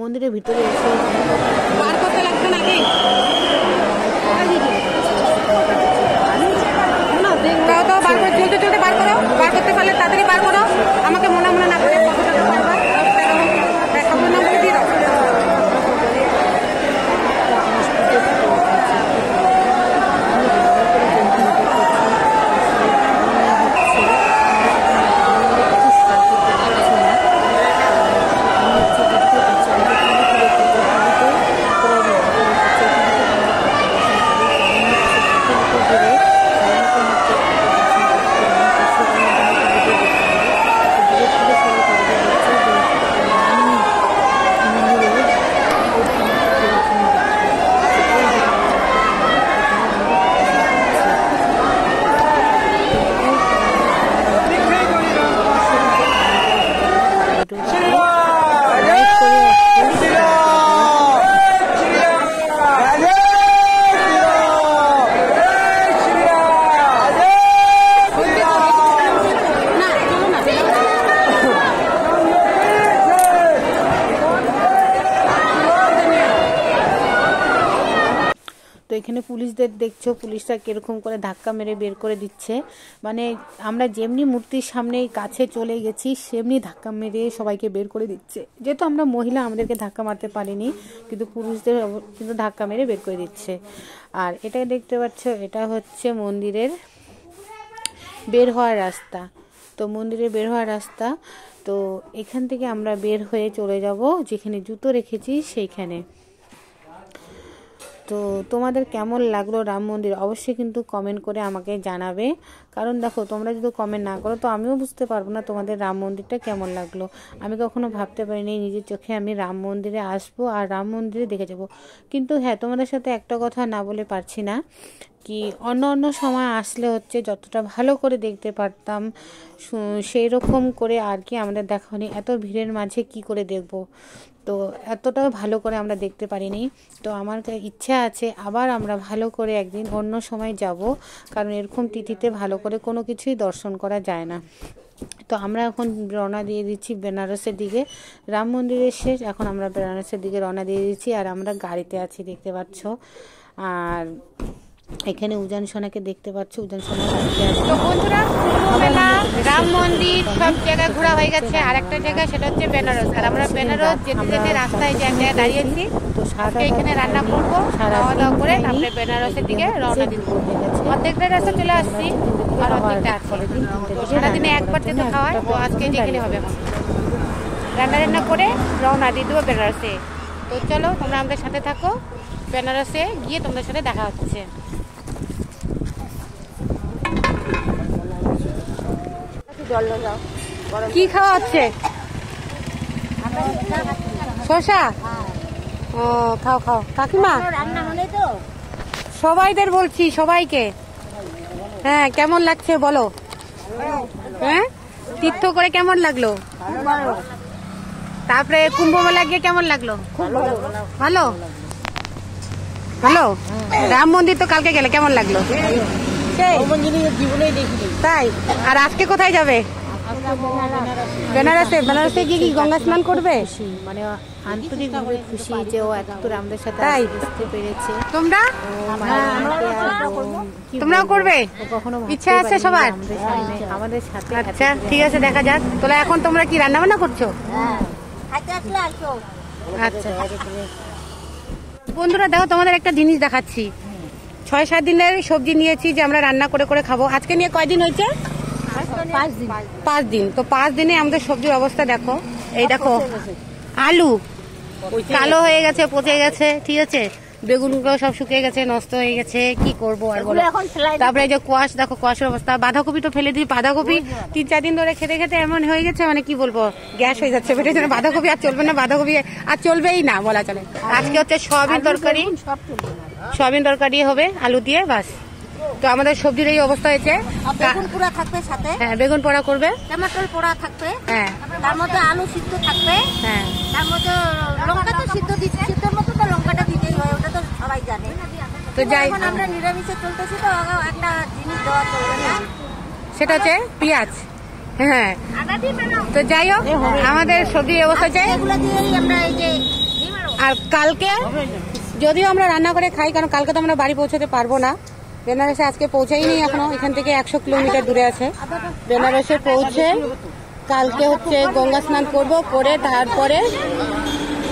মন্দিরের ভিতরে এসে বার করতে লাগবে নাকি? বার করে চলতে চলতে বার করো, বার করতে পারলে তাড়াতাড়ি বার করো, আমাকে মনে মনে না করে দিয়ে দাও। তো এখানে পুলিশদের দেখছো, পুলিশরা কিরকম করে ধাক্কা মেরে বের করে দিচ্ছে। মানে আমরা যেমনি মূর্তির সামনে কাছে চলে গেছি সেমনি ধাক্কা মেরে সবাইকে বের করে দিচ্ছে। যেহেতু আমরা মহিলা আমাদেরকে ধাক্কা মারতে পারিনি, কিন্তু পুরুষদের কিন্তু ধাক্কা মেরে বের করে দিচ্ছে। আর এটা দেখতে পাচ্ছ, এটা হচ্ছে মন্দিরের বের হওয়ার রাস্তা। তো মন্দিরে বের হওয়ার রাস্তা, তো এখান থেকে আমরা বের হয়ে চলে যাব যেখানে জুতো রেখেছি সেইখানে। তো তোমাদের কেমন লাগলো রাম মন্দির অবশ্যই কিন্তু কমেন্ট করে আমাকে জানাবে। কারণ দেখো, তোমরা যদি কমেন্ট না করো তো আমিও বুঝতে পারবো না তোমাদের রাম মন্দিরটা কেমন লাগলো। আমি কখনো ভাবতে পারিনি নিজের চোখে আমি রাম মন্দিরে আসবো আর রাম মন্দিরে দেখে যাব। কিন্তু হ্যাঁ, তোমাদের সাথে একটা কথা না বলে পারছি না, কি অন্য অন্য সময় আসলে হচ্ছে যতটা ভালো করে দেখতে পারতাম সেই রকম করে আর কি আমাদের দেখা হয়নি। এত ভিড়ের মাঝে কি করে দেখব, তো এতটাও ভালো করে আমরা দেখতে পারিনি। তো আমার ইচ্ছা আছে আবার আমরা ভালো করে একদিন অন্য সময় যাব, কারণ এরকম তিথিতে ভালো করে কোনো কিছুই দর্শন করা যায় না। তো আমরা এখন রওনা দিয়ে দিচ্ছি বেনারসের দিকে। রাম মন্দিরের শেষ, এখন আমরা বেনারসের দিকে রওনা দিয়ে দিচ্ছি। আর আমরা গাড়িতে আছি দেখতে পাচ্ছ। আর এখানে উজান সোনাকে দেখতে পাচ্ছ, উজান সোনা। তো বন্ধুরা, কুম্ভমেলা, রাম মন্দির সব জায়গায় ঘোরা হয়ে গেছে। আর একটা জায়গা সেটা হচ্ছে বেনারস। আর আমরা বেনারস যেতে যেতে রাস্তায় যে এক জায়গায় দাঁড়িয়েছি, তো এখানে রান্না করবো, খাওয়া দাওয়া করে তারপরে বেনারসের দিকে রওনা দিব। অর্ধেকটা রাস্তা চলে আসছি, আর অর্ধেকটা আসছে। তো সারাদিনে একবার যেতে খাওয়ায়, তো আজকে যে খেলে হবে। রান্না করে রওনা দিয়ে দেবো বেনারসে। তো চলো তোমরা আমাদের সাথে থাকো, বেনারসে গিয়ে তোমাদের সাথে দেখা হচ্ছে। কি খাওয়া হচ্ছে? শসা? ও, খাও খাও কাকিমা। সবাইদের বলছি, সবাইকে। হ্যাঁ, কেমন লাগছে বলো? হ্যাঁ, তীর্থ করে কেমন লাগলো? তারপরে কুম্ভ মেলা গিয়ে কেমন লাগলো? ভালো ভালো। রাম মন্দির তো কালকে গেলে, কেমন লাগলো? তাই? আর আজকে কোথায় যাবে? বেনারসে। বেনারসে গিয়ে কি গঙ্গা স্নান করবে? মানে আন্তরিকভাবে খুশি যে ও এত আমাদের সাথে আসতে পেরেছে। তোমরা তোমরাও করবে? ইচ্ছা আছে সবার আমাদের সাথে? আচ্ছা, ঠিক আছে, দেখা যাক। তাহলে এখন তোমরা কি রান্না বান্না করছো? আচ্ছা বন্ধুরা, দেখো তোমাদের একটা জিনিস দেখাচ্ছি। 6-7 দিনের সবজি নিয়েছি যে আমরা রান্না করে করে খাবো। আজকে নিয়ে কয়দিন হয়েছে? 5 দিন। তো 5 দিনে আমাদের সবজির অবস্থা দেখো। এই দেখো, আলু কালো হয়ে গেছে, পচে গেছে, ঠিক আছে। বেগুনগুলো সব শুকিয়ে গেছে, নষ্ট হয়ে গেছে। কি করবো আর বলো। তারপরে এই যে কোয়াশ, দেখো কোয়াশের অবস্থা। বাঁধাকপি তো ফেলে দিই। বাঁধাকপি 3-4 দিন ধরে খেতে খেতে এমন হয়ে গেছে, মানে কি বলবো, গ্যাস হয়ে যাচ্ছে পেটের জন্য। বাঁধাকপি আর চলবে না, বাঁধাকপি আর চলবেই না বলা চলে। আজকে হচ্ছে সয়াবিন তরকারি, সয়াবিন তরকারি হবে আলু দিয়ে, বাস। তো আমাদের সবজির এই অবস্থা হয়েছে। বেগুন পোড়া থাকবে সাথে। হ্যাঁ, বেগুন পোড়া করবে, টমেটো পোড়া থাকবে। হ্যাঁ, তার মধ্যে আলু সিদ্ধ থাকবে। হ্যাঁ, তার মধ্যে লঙ্কা তো সিদ্ধ দিচ্ছে, সিদ্ধর মতো তো লঙ্কাটা দিতেই হয়, ওটা তো সবাই জানে। তো যাই, এখন আমরা নিরামিষে চলতেছি, তো একটা জিনিস দেওয়া চলবে না, সেটা হচ্ছে পেঁয়াজ। হ্যাঁ, তো যাই হোক, আমাদের সবজির অবস্থা চাই। এগুলো দিয়েই আমরা এই যে। আর কালকে যদিও আমরা রান্না করে খাই, কারণ কালকে তো আমরা বাড়ি পৌঁছাতে পারবো না। বেনারসে আজকে পৌঁছাইনি এখনো, এখান থেকে 100 কিলোমিটার দূরে আছে। বেনারসে পৌঁছে কালকে হচ্ছে গঙ্গা স্নান করব, করে তারপরে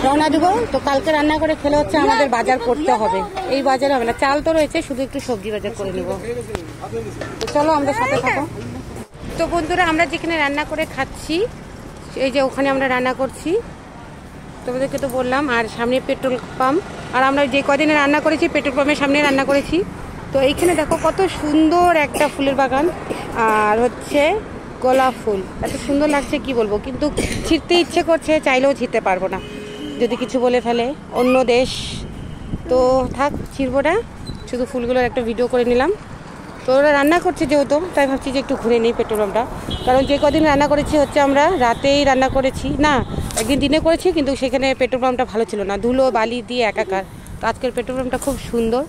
রওনা দেবো। তো কালকে রান্না করে খেলে হচ্ছে আমাদের বাজার করতে হবে। এই বাজারে হবে না, চাল তো রয়েছে, শুধু একটু সবজি বাজার করে নিব। তো চলো আমাদের সাথে থাকো। তো বন্ধুরা, আমরা যেখানে রান্না করে খাচ্ছি, এই যে ওখানে আমরা রান্না করছি, তোমাদেরকে তো বললাম। আর সামনে পেট্রোল পাম্প, আর আমরা যে কদিনে রান্না করেছি পেট্রোল পাম্পের সামনে রান্না করেছি। তো এইখানে দেখো কত সুন্দর একটা ফুলের বাগান, আর হচ্ছে গোলাপ ফুল। এত সুন্দর লাগছে কি বলবো, কিন্তু ছিঁড়তে ইচ্ছে করছে, চাইলেও ছিঁড়তে পারবো না, যদি কিছু বলে ফেলে অন্য দেশ। তো থাক, ছিঁড়বো না, শুধু ফুলগুলোর একটা ভিডিও করে নিলাম। তো ওরা রান্না করছে যেহেতু, তাই ভাবছি যে একটু ঘুরে নিই পেট্রোল পাম্পটা। কারণ যে কদিন রান্না করেছি হচ্ছে আমরা রাতেই রান্না করেছি, না একদিন দিনে করেছি, কিন্তু সেখানে পেট্রোল পাম্পটা ভালো ছিল না, ধুলো বালি দিয়ে একাকার। তো আজকের পেট্রোল পাম্পটা খুব সুন্দর,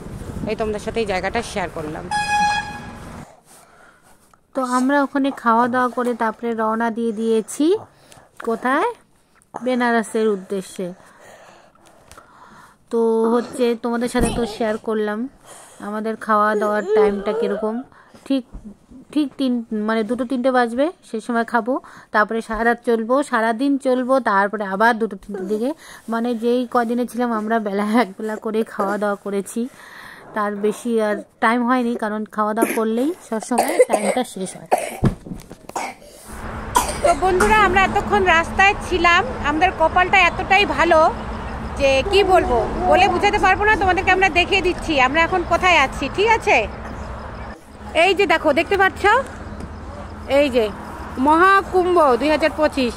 এই তোমাদের সাথে এই জায়গাটা শেয়ার করলাম। তো আমরা ওখানে খাওয়া দাওয়া করে তারপরে রওনা দিয়ে দিয়েছি কোথায়? বেনারসের উদ্দেশ্যে। তো হচ্ছে তোমাদের সাথে তো শেয়ার করলাম আমাদের খাওয়া দাওয়ার টাইমটা কীরকম। ঠিক 2-3 বাজবে, সে সময় খাবো। তারপরে সারা রাত চলবো, সারাদিন চলবো, তারপরে আবার 2-3 দিকে, মানে যেই কদিনে ছিলাম আমরা একবেলা করে খাওয়া দাওয়া করেছি, তার বেশি আর টাইম হয়নি, কারণ খাওয়া দাওয়া করলেই সবসময় টাইমটা শেষ হয়। তো বন্ধুরা, আমরা এতক্ষণ রাস্তায় ছিলাম, আমাদের কপালটা এতটাই ভালো যে কি বলবো, বলে বুঝাতে পারবো না। তোমাদেরকে আমরা দেখিয়ে দিচ্ছি আমরা এখন কোথায় আছি, ঠিক আছে? এই যে দেখো, দেখতে পাচ্ছ, এই যে মহাকুম্ভ 2025।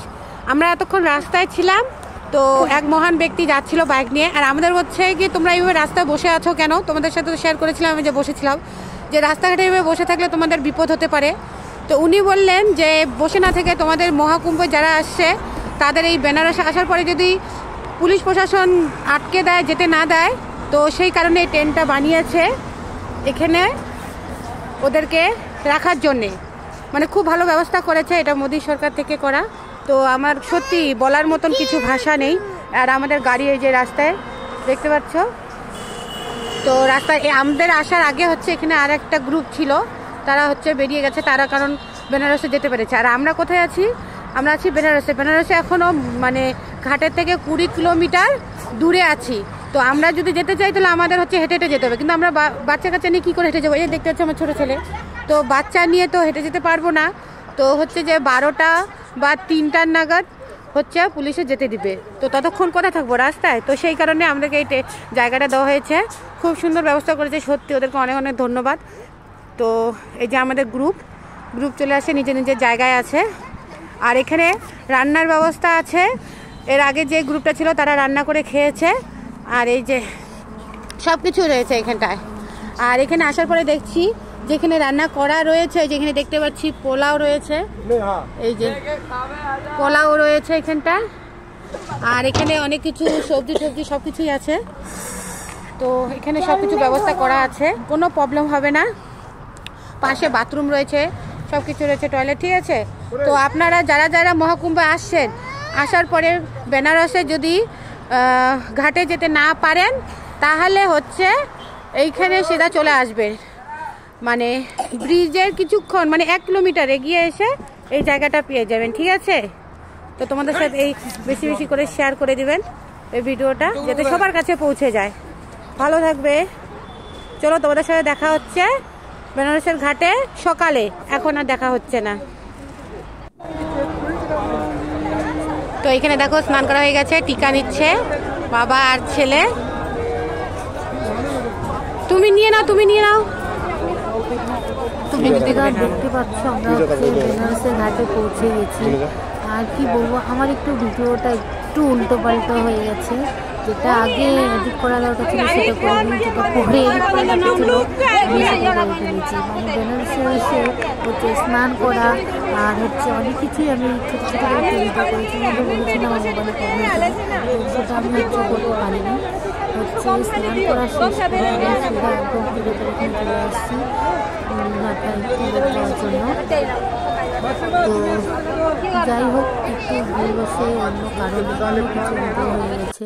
আমরা এতক্ষণ রাস্তায় ছিলাম, তো এক মহান ব্যক্তি যাচ্ছিল বাইক নিয়ে। আর আমাদের হচ্ছে কি, তোমরা এইভাবে রাস্তায় বসে আছো কেন? তোমাদের সাথে শেয়ার করেছিলাম আমি যে বসেছিলাম, যে রাস্তাঘাটে এইভাবে বসে থাকলে তোমাদের বিপদ হতে পারে। তো উনি বললেন যে বসে না থেকে তোমাদের মহাকুম্ভ যারা আসছে, তাদের এই বেনারসে আসার পরে যদি পুলিশ প্রশাসন আটকে দেয়, যেতে না দেয়, তো সেই কারণে এই ট্রেনটা বানিয়েছে এখানে ওদেরকে রাখার জন্যে। মানে খুব ভালো ব্যবস্থা করেছে, এটা মোদী সরকার থেকে করা। তো আমার সত্যি বলার মতন কিছু ভাষা নেই। আর আমাদের গাড়ি এই যে রাস্তায় দেখতে পাচ্ছ, তো তো রাস্তায় আমাদের আসার আগে হচ্ছে এখানে আর একটা গ্রুপ ছিল, তারা হচ্ছে বেরিয়ে গেছে, তারা কারণ বেনারসে যেতে পেরেছে। আর আমরা কোথায় আছি? আমরা আছি বেনারসে। বেনারসে এখনও মানে ঘাটের থেকে 20 কিলোমিটার দূরে আছি। তো আমরা যদি যেতে চাই তাহলে আমাদের হচ্ছে হেঁটে হেঁটে যেতে হবে, কিন্তু আমরা বাচ্চা কাচ্চা নিয়ে কী করে হেঁটে যাবো? এই দেখতে হচ্ছে আমার ছোটো ছেলে, তো বাচ্চা নিয়ে তো হেঁটে যেতে পারবো না। তো হচ্ছে যে 12টা বা 3টার নাগাদ হচ্ছে পুলিশে যেতে দিবে, তো ততক্ষণ কোথায় থাকবো? রাস্তায়। তো সেই কারণে আমাদেরকে এই জায়গাটা দেওয়া হয়েছে, খুব সুন্দর ব্যবস্থা করেছে, সত্যি ওদেরকে অনেক অনেক ধন্যবাদ। তো এই যে আমাদের গ্রুপ চলে আসে, নিজের নিজের জায়গায় আছে। আর এখানে রান্নার ব্যবস্থা আছে, এর আগে যে গ্রুপটা ছিল তারা রান্না করে খেয়েছে। আর এই যে সব কিছু রয়েছে এখানটায়। আর এখানে আসার পরে দেখছি যেখানে রান্না করা রয়েছে, যেখানে দেখতে পাচ্ছি পোলাও রয়েছে, এই যে পোলাও রয়েছে এখানটা। আর এখানে অনেক কিছু সবজি সব কিছুই আছে। তো এখানে সব কিছু ব্যবস্থা করা আছে, কোনো প্রবলেম হবে না। পাশে বাথরুম রয়েছে, সব কিছু রয়েছে, টয়লেট, ঠিক আছে। তো আপনারা যারা যারা মহাকুম্ভে আসছেন, আসার পরে বেনারসে যদি ঘাটে যেতে না পারেন তাহলে হচ্ছে এইখানে সেটা চলে আসবে, মানে ব্রিজের কিছুক্ষণ মানে 1 কিলোমিটার এগিয়ে এসে এই জায়গাটা পেয়ে যাবেন, ঠিক আছে। তো তোমাদের সাথে এই বেশি বেশি করে শেয়ার করে দিবেন এই ভিডিওটা, যাতে সবার কাছে পৌঁছে যায়। ভালো থাকবে। চলো তোমাদের সাথে দেখা হচ্ছে বেনারসের ঘাটে সকালে, এখন আর দেখা হচ্ছে না। তো এখানে দেখো স্নান করা হয়ে গেছে, টিকা নিচ্ছে বাবা আর ছেলে। তুমি নিয়ে নাও। তুমি দেখতে পাচ্ছ আমরা বেনারসের ঘাটে পৌঁছে গেছি। আর কি বলবো, আমার একটু ভিডিওটা একটু উল্টো পাল্টা হয়ে গেছে, যেটা আগে এডিট করা দরকার ছিল সেটা করিনি, যেটা পরে এডিট করা দরকার ছিল আমি সেটা করে ফেলেছি। মানে বেনারসে এসে হচ্ছে স্নান করা আর হচ্ছে অনেক কিছুই আমি ছোটো ছোটো করে ভিডিও করেছি, মধ্যে বলেছিলাম আমার মোবাইলে প্রবলেম ছিল, সেটা আমি হচ্ছে করতে পারিনি। হচ্ছে স্নান করা শেষ করে আমি সেটা একদম ফিরে করে এখানে চলে আসছি মাথায় দেওয়ার জন্য। তো যাই হোক, একটু ভুল বসে অন্য কারণে কিছু হয়ে গেছে,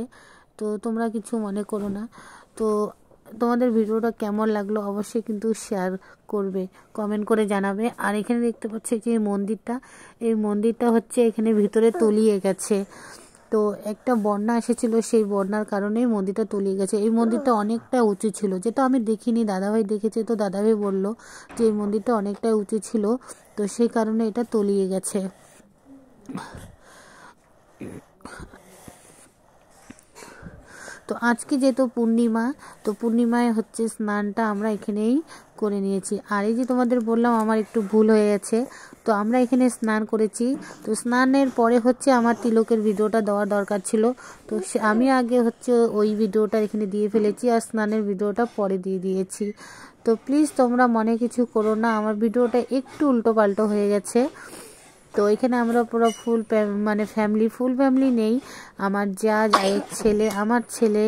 তো তোমরা কিছু মনে করো না। তো তোমাদের ভিডিওটা কেমন লাগলো অবশ্যই কিন্তু শেয়ার করবে, কমেন্ট করে জানাবে। আর এখানে দেখতে পাচ্ছি যে এই মন্দিরটা হচ্ছে এখানে ভিতরে তলিয়ে গেছে। তো একটা বন্যা এসেছিল, সেই বন্যার কারণেই মন্দিরটা তলিয়ে গেছে। এই মন্দিরটা অনেকটা উঁচু ছিল, যেটা আমি দেখিনি, দাদাভাই দেখেছে। তো দাদাভাই বলল যে এই মন্দিরটা অনেকটা উঁচু ছিল, তো সেই কারণে এটা তলিয়ে গেছে। তো আজকে যেহেতু পূর্ণিমা, তো পূর্ণিমায় হচ্ছে স্নানটা আমরা এখানেই করে নিয়েছি। আর এই যে তোমাদের বললাম আমার একটু ভুল হয়ে গেছে, তো আমরা এখানে স্নান করেছি। তো স্নানের পরে হচ্ছে আমার তিলকের ভিডিওটা দেওয়ার দরকার ছিল, তো আমি আগে হচ্ছে ওই ভিডিওটা এখানে দিয়ে ফেলেছি আর স্নানের ভিডিওটা পরে দিয়ে দিয়েছি। তো প্লিজ তোমরা মনে কিছু করো না, আমার ভিডিওটা একটু উল্টো পাল্টো হয়ে গেছে। তো এখানে আমরা পুরো ফুল ফ্যামিলি নেই, আমার জায়ের ছেলে, আমার ছেলে,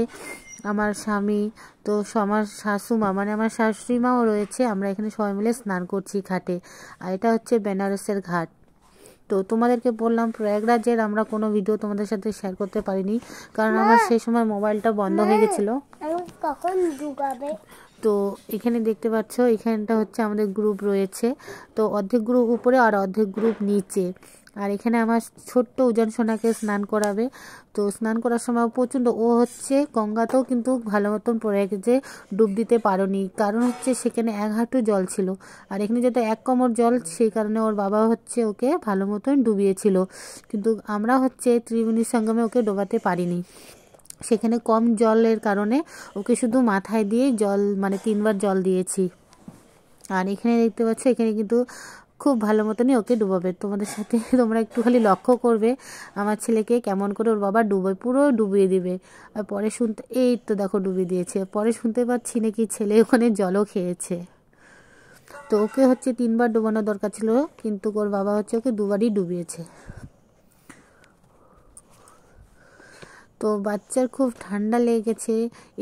আমার স্বামী, তো আমার শাশুমা মানে আমার শাশুড়ি মাও রয়েছে। আমরা এখানে সবাই মিলে স্নান করছি ঘাটে। আর এটা হচ্ছে বেনারসের ঘাট। তো তোমাদেরকে বললাম প্রয়াগরাজের আমরা কোনো ভিডিও তোমাদের সাথে শেয়ার করতে পারিনি, কারণ আমার সেই সময় মোবাইলটা বন্ধ হয়ে গেছিলো। তো এখানে দেখতে পাচ্ছ এখানটা হচ্ছে আমাদের গ্রুপ রয়েছে, তো অর্ধেক গ্রুপ উপরে আর অর্ধেক গ্রুপ নিচে। আর এখানে আমার ছোট্ট উজান সোনাকে স্নান করাবে। তো স্নান করার সময় প্রচণ্ড, ও হচ্ছে গঙ্গাতেও কিন্তু ভালো মতন প্রয়াগে ডুব দিতে পারেনি, কারণ হচ্ছে সেখানে 1 হাঁটু জল ছিল, আর এখানে যেটা 1 কোমর জল, সেই কারণে ওর বাবা হচ্ছে ওকে ভালো মতন ডুবিয়েছিল। কিন্তু আমরা হচ্ছে ত্রিবেণী সঙ্গমে ওকে ডোবাতে পারিনি, সেখানে কম জলের কারণে ওকে শুধু মাথায় দিয়ে জল মানে 3 বার জল দিয়েছি। আর এখানে দেখতে পাচ্ছ এখানে কিন্তু খুব ভালো মতনই ওকে ডুবাবে। তোমাদের সাথে তোমরা একটু খালি লক্ষ্য করবে আমার ছেলেকে কেমন করে ওর বাবা পুরো ডুবিয়ে দিবে। আর পরে এই তো দেখো ডুবিয়ে দিয়েছে, পরে শুনতে পাচ্ছি নাকি ছেলে ওখানে জলও খেয়েছে। তো ওকে হচ্ছে 3 বার ডুবানো দরকার ছিল, কিন্তু ওর বাবা হচ্ছে ওকে 2 বারই ডুবিয়েছে। তো তো বাচ্চার খুব ঠান্ডা লেগেছে,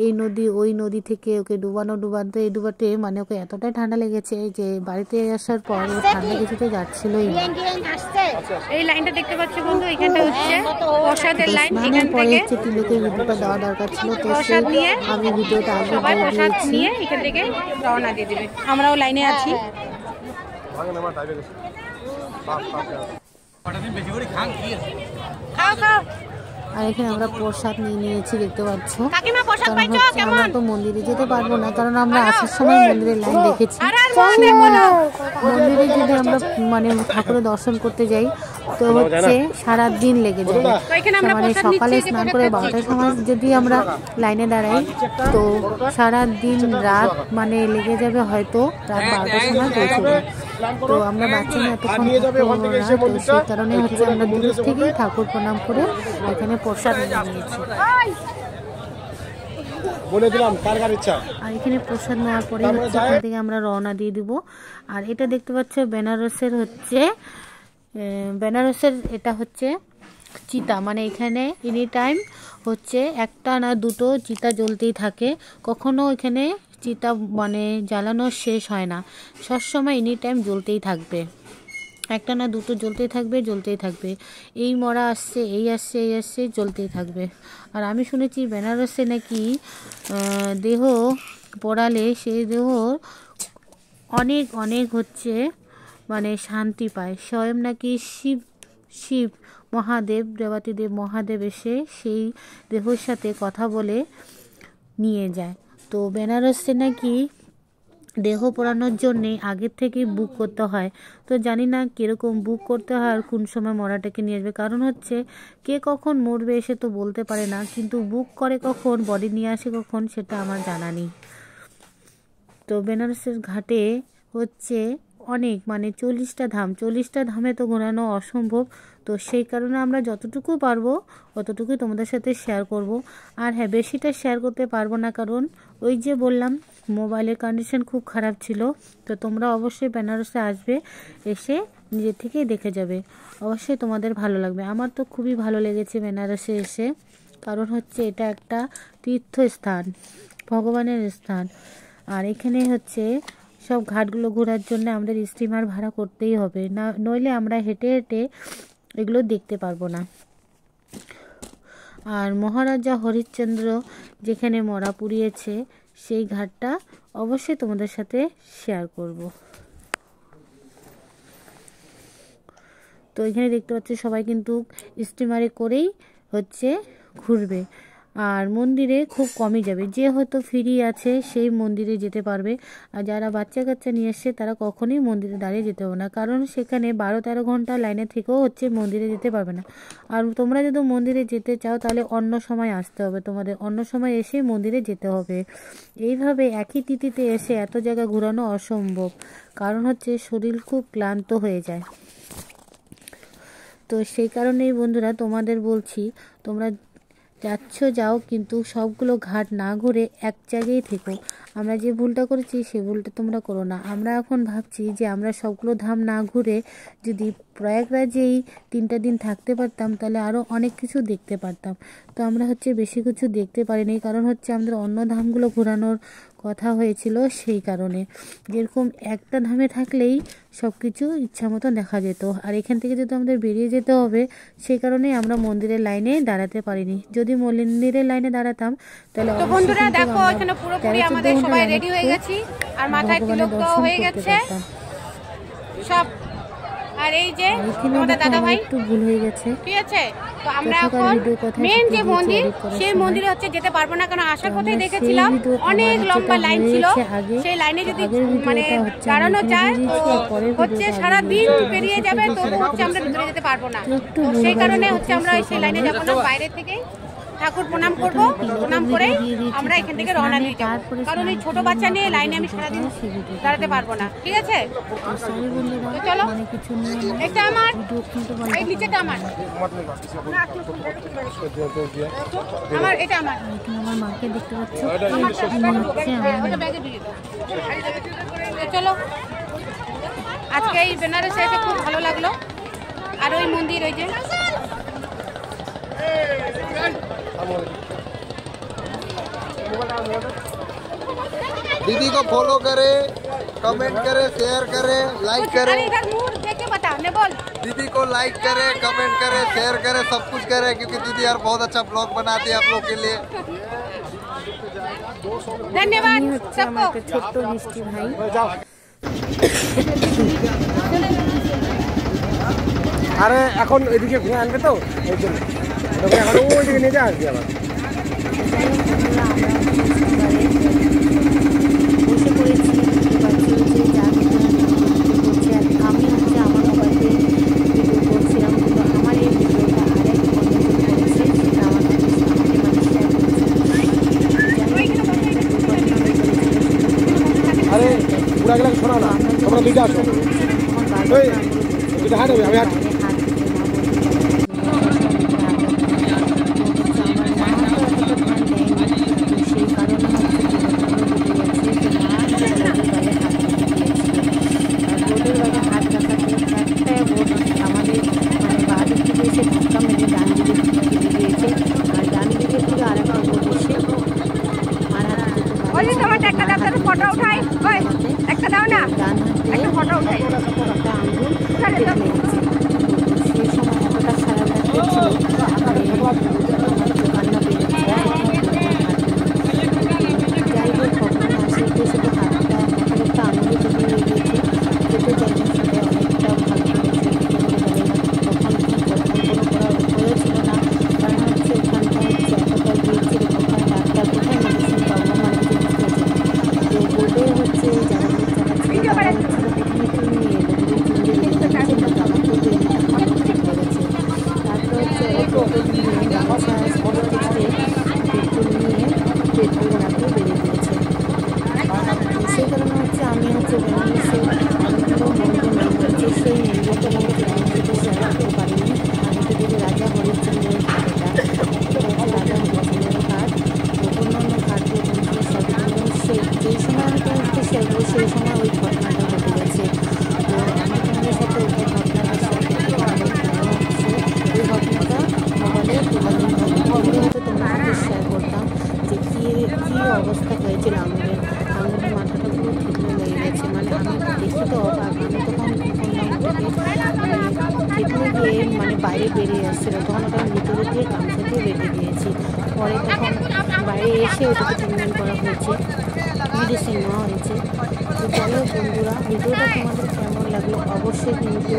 এই নদী ওই নদী থেকে ওকে ডুবাতে মানে ওকে এতটাই ঠান্ডা লেগেছে যে বাড়িতে আসার পর ও ঠান্ডা কিছুতে যাচ্ছিলই না। এই লাইনটা দেখতে পাচ্ছ বন্ধু, এখানটা হচ্ছে প্রসাদের লাইন। এখান থেকে তিলকের ভিডিওটা দেওয়া দরকার ছিল, তো প্রসাদ নিয়ে আমি ভিডিওটা আগে সবাই প্রসাদ নিয়ে এখান থেকে রওনা দিয়ে দেবে। আমরাও লাইনে আছি। খাও খাও। আর এখানে আমরা প্রসাদ নিয়ে নিয়েছি, দেখতে পাচ্ছ। কাকিমা প্রসাদ কারণ পাইছো হচ্ছে কেমন? আমরা তো মন্দিরে যেতে পারবো না, কারণ আমরা আসার সময় মন্দিরের লাইন দেখেছি। মন্দিরে যদি আমরা মানে ঠাকুরের দর্শন করতে যাই তো হচ্ছে সারা দিন লেগে যায়। মানে সকালে স্নান করে 12টার সময় যদি আমরা লাইনে দাঁড়াই তো সারা দিন রাত মানে লেগে যাবে, হয়তো রাত 12টার সময় পৌঁছবে। তো আমরা বাচ্চা নিয়ে এতক্ষণ থাকবো না, তো সেই কারণে হচ্ছে আমরা দূর থেকেই ঠাকুর প্রণাম করে এখানে প্রসাদ নিয়ে নিয়েছি। আর এখানে প্রসাদ নেওয়ার পরে হচ্ছে এখান থেকে আমরা রওনা দিয়ে দিব। আর এটা দেখতে পাচ্ছ বেনারসের এটা হচ্ছে চিতা, মানে এখানে এনি টাইম হচ্ছে একটা না দুটো চিতা জ্বলতেই থাকে, কখনো এখানে চিতা মানে জ্বালানো শেষ হয় না, সবসময় এনি টাইম জ্বলতেই থাকবে, একটা না দুটো জ্বলতেই থাকবে। এই মরা আসছে, এই আসছে জ্বলতেই থাকবে। আর আমি শুনেছি বেনারসে নাকি দেহ পড়ালে সেই দেহ অনেক হচ্ছে মানে শান্তি পায়। স্বয়ং নাকি শিব মহাদেব, দেবাতিদেব মহাদেব এসে সেই দেহর সাথে কথা বলে নিয়ে যায়। তো বেনারসে নাকি দেহ পোড়ানোর জন্যে আগের থেকে বুক করতে হয়। তো জানি না কীরকম বুক করতে হয় আর কোন সময় মরাটাকে নিয়ে আসবে, কারণ হচ্ছে কে কখন মরবে এসে তো বলতে পারে না, কিন্তু বুক করে কখন, বডি নিয়ে আসে কখন, সেটা আমার জানা নেই। তো বেনারসের ঘাটে হচ্ছে অনেক মানে 40টা ধামে তো ঘোরানো অসম্ভব। তো সেই কারণে আমরা যতটুকু পারবো অতটুকুই তোমাদের সাথে শেয়ার করব। আর হ্যাঁ, বেশিটা শেয়ার করতে পারবো না, কারণ ওই যে বললাম মোবাইলের কন্ডিশন খুব খারাপ ছিল। তো তোমরা অবশ্যই বেনারসে আসবে, এসে নিজে থেকেই দেখে যাবে, অবশ্যই তোমাদের ভালো লাগবে। আমার তো খুবই ভালো লেগেছে বেনারসে এসে, কারণ হচ্ছে এটা একটা তীর্থস্থান, ভগবানের স্থান। আর এখানে হচ্ছে সব ঘাটগুলো ঘোরার জন্য আমাদের স্টিমার ভাড়া করতেই হবে, না নইলে আমরা হেঁটে এগুলো দেখতে পারবো না। আর মহারাজা হরিশ্চন্দ্র যেখানে মরা পুড়িয়েছে সেই ঘাটটা অবশ্যই তোমাদের সাথে শেয়ার করব। তো এখানে দেখতে পাচ্ছি সবাই কিন্তু স্টিমারে করেই হচ্ছে ঘুরবে। আর মন্দিরে খুব কমই যাবে, যে হয়তো ফ্রি আছে সেই মন্দিরে যেতে পারবে। আর যারা বাচ্চা কাচ্চা নিয়ে এসছে তারা কখনোই মন্দিরে দাঁড়িয়ে যেতে হবে না, কারণ সেখানে 12-13 ঘন্টা লাইনে থেকেও হচ্ছে মন্দিরে যেতে পারবে না। আর তোমরা যদি মন্দিরে যেতে চাও তাহলে অন্য সময় আসতে হবে, তোমাদের অন্য সময় এসে মন্দিরে যেতে হবে। এইভাবে একই তিথিতে এসে এত জায়গা ঘোরানো অসম্ভব, কারণ হচ্ছে শরীর খুব ক্লান্ত হয়ে যায়। তো সেই কারণেই বন্ধুরা তোমাদের বলছি, তোমরা যাও, কিন্তু সবগুলো ঘাট না ঘুরে এক জায়গায় থেকো। আমরা যে ভুলটা করেছি সেই ভুলটা তোমরা করো না। আমরা এখন ভাবছি যে আমরা সবগুলো ধাম না ঘুরে যদি প্রয়াগরাজেই 3টা দিন থাকতে পারতাম তাহলে আরও অনেক কিছু দেখতে পারতাম। তো আমরা হচ্ছে বেশি কিছু দেখতে পারিনি, কারণ হচ্ছে আমাদের অন্য ধামগুলো ঘোরানোর কথা হয়েছিল, সেই কারণে। যেরকম একটা ধামে থাকলেই সব কিছু ইচ্ছা মতো দেখা যেত, আর এখান থেকে যদি আমাদের বেরিয়ে যেতে হবে সেই কারণে আমরা মন্দিরের লাইনে দাঁড়াতে পারিনি। যদি মন্দিরের লাইনে দাঁড়াতাম তাহলে বন্ধুরা দেখো এখানে পুরোপুরি আমাদের সবাই রেডি হয়ে গেছি, আর মাথায় তিলক দেওয়া হয়ে গেছে সব। আর এই যে আমাদের দাদা ভাই একটু ভুল হয়ে গেছে, ঠিক আছে। তো আমরা এখন মেন যে মন্দির সেই মন্দিরে হচ্ছে যেতে পারবো না, কারণ আসার পথে দেখেছিলাম অনেক লম্বা লাইন ছিল। সেই লাইনে যদি মানে দাঁড়ানো যায় হচ্ছে সারা দিন পেরিয়ে যাবে, তো হচ্ছে আমরা ভিতরে যেতে পারবো না। তো সেই কারণে হচ্ছে আমরা সেই লাইনে যাবো না, বাইরে থেকেই ঠাকুর প্রণাম করব, প্রণাম করে আমরা এখান থেকে রওনা দিয়ে যাবো, কারণ এই ছোট বাচ্চা নিয়ে লাইনে আমি সারাদিন দাঁড়াতে পারবো না, ঠিক আছে। তো চলো, এটা আমার, এই নিচেটা আমার, এটা আমার। আমার মাকে দেখতে পাচ্ছ, চলো, আজকে এই বেনারসে এসে খুব ভালো লাগলো। আর ওই মন্দির, ওই যে दीदी को फॉलो करे, कमेंट करे, शेयर करे, लाइक करे। दीदी को लाइक करे, कमेंट करे, शेयर करे, सब कुछ करे, क्योंकि दीदी यार बहुत अच्छा ब्लॉग बनाती है आप लोग के लिए। धन्यवाद सबको। ছোট্ট মিষ্টি ভাই আরে এখন এদিকে ঘুরে আনবে তো এই জন্য এখন ওইদিকে নিয়ে যা আসবে আবার বসে পড়েছি আমি হচ্ছে আমার মোবাইলে ভিডিও করছিলাম, কিন্তু আমার এই ভিডিওটা আরেক বন্ধু করেছে, সেটা আমাকে শেয়ার করছে। আরে পুরা গেলে শোনা না, তোমরা দুইটা আসো, দুইটা হাঁটবে আমি হাঁট ফটো উঠাই, একটা দাও না, একটা ফটো উঠাই। অবস্থা হয়েছিল আঙুলের মাথাটা পুরো ঠিকরে লেগে গেছে, মানে আমি দেখি তো অবাক, আমি তখন ঠিকরে গিয়ে মানে বাইরে বেরিয়ে আসছিলো, তখন ওটা ভিতরে দিয়ে গামছা দিয়ে বেঁধে দিয়েছি। পরে তখন বাইরে এসে ওটাকে ট্রিটমেন্ট করা হয়েছে, মেডিসিন নেওয়া হয়েছে। তো যাই হোক বন্ধুরা, ভিডিওটা তোমাদের কেমন লাগলো অবশ্যই কিন্তু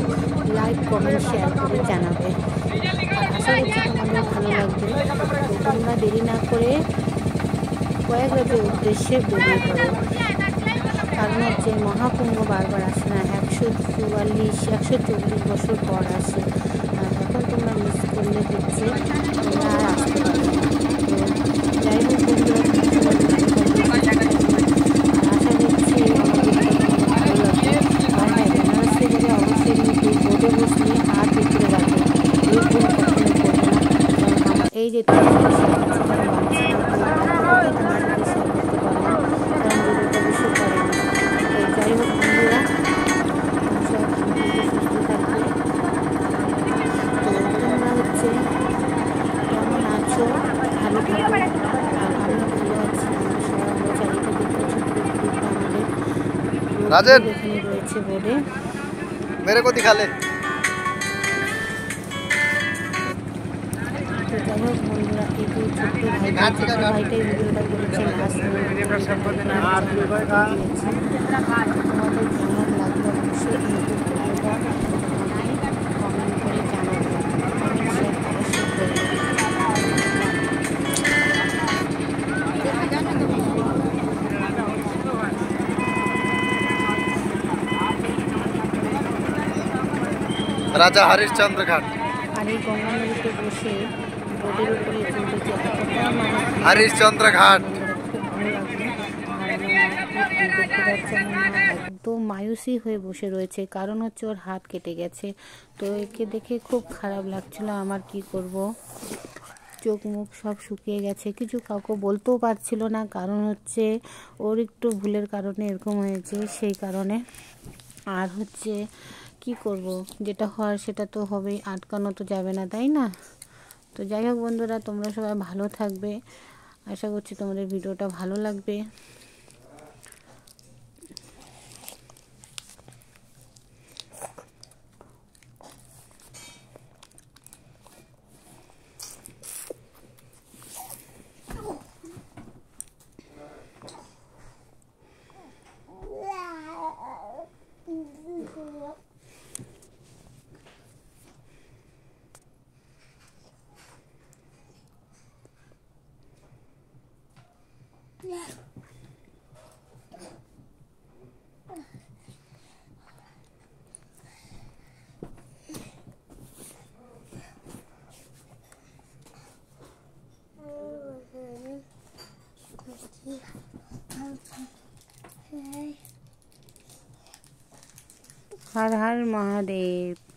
লাইক কমেন্ট শেয়ার করে জানাবে, আশা করছি তোমাদের ভালো লাগবে। তো তোমরা দেরি না করে প্রয়াগরাজের উদ্দেশ্যে বেরিয়ে পড়ো, কারণ হচ্ছে মহাকুম্ভ বারবার আসে না, 140 বছর পর আসে। এখন তোমরা মিস করলে হচ্ছে তোমরা আর আসতে পারবে না। তো যাই হোক বন্ধুরা, আশা করছি ভালো লাগবে। আর হ্যাঁ, বেনারসে গেলে অবশ্যই কিন্তু বোর্ডে বসলে হাত ভিতরে রাখবে, এই ভুল কখনো করবে না। এই যে राजन রয়েছে বোর্ডে, मेरे को दिखा ले। তো যাই হোক বন্ধুরা, এই যে ছোট্ট ভাইটাই ভিডিওটা করেছে, তোমাদের কেমন লাগলো অবশ্যই কিন্তু ভিডিওটা কমেন্ট করে জানাবে, কমেন্ট শেয়ার অবশ্যই করবে। राजा हरिश्चंद्र घाट, আর এই গঙ্গা নদীতে বসে বোটের উপরে কিন্তু যে এতটা মানে हरिश्चंद्र घाट। একদম মায়ুসী হয়ে বসে রয়েছে, কারণ হচ্ছে ওর হাত কেটে গেছে। তো একে দেখে খুব খারাপ লাগছিল আমার, কি করব, চোখ মুখ সব শুকিয়ে গেছে, কিছু কাউকে বলতেও পারছিল না, কারণ হচ্ছে ওর একটু ভুলের কারণে এরকম হয়েছে, সেই কারণে। আর হচ্ছে কি করব, যেটা হওয়ার সেটা তো হবেই, আটকানো তো যাবে না, তাই না? তো যাই হোক বন্ধুরা, তোমরা সবাই ভালো থাকবে, আশা করছি তোমাদের ভিডিওটা ভালো লাগবে। हर हर महादेव।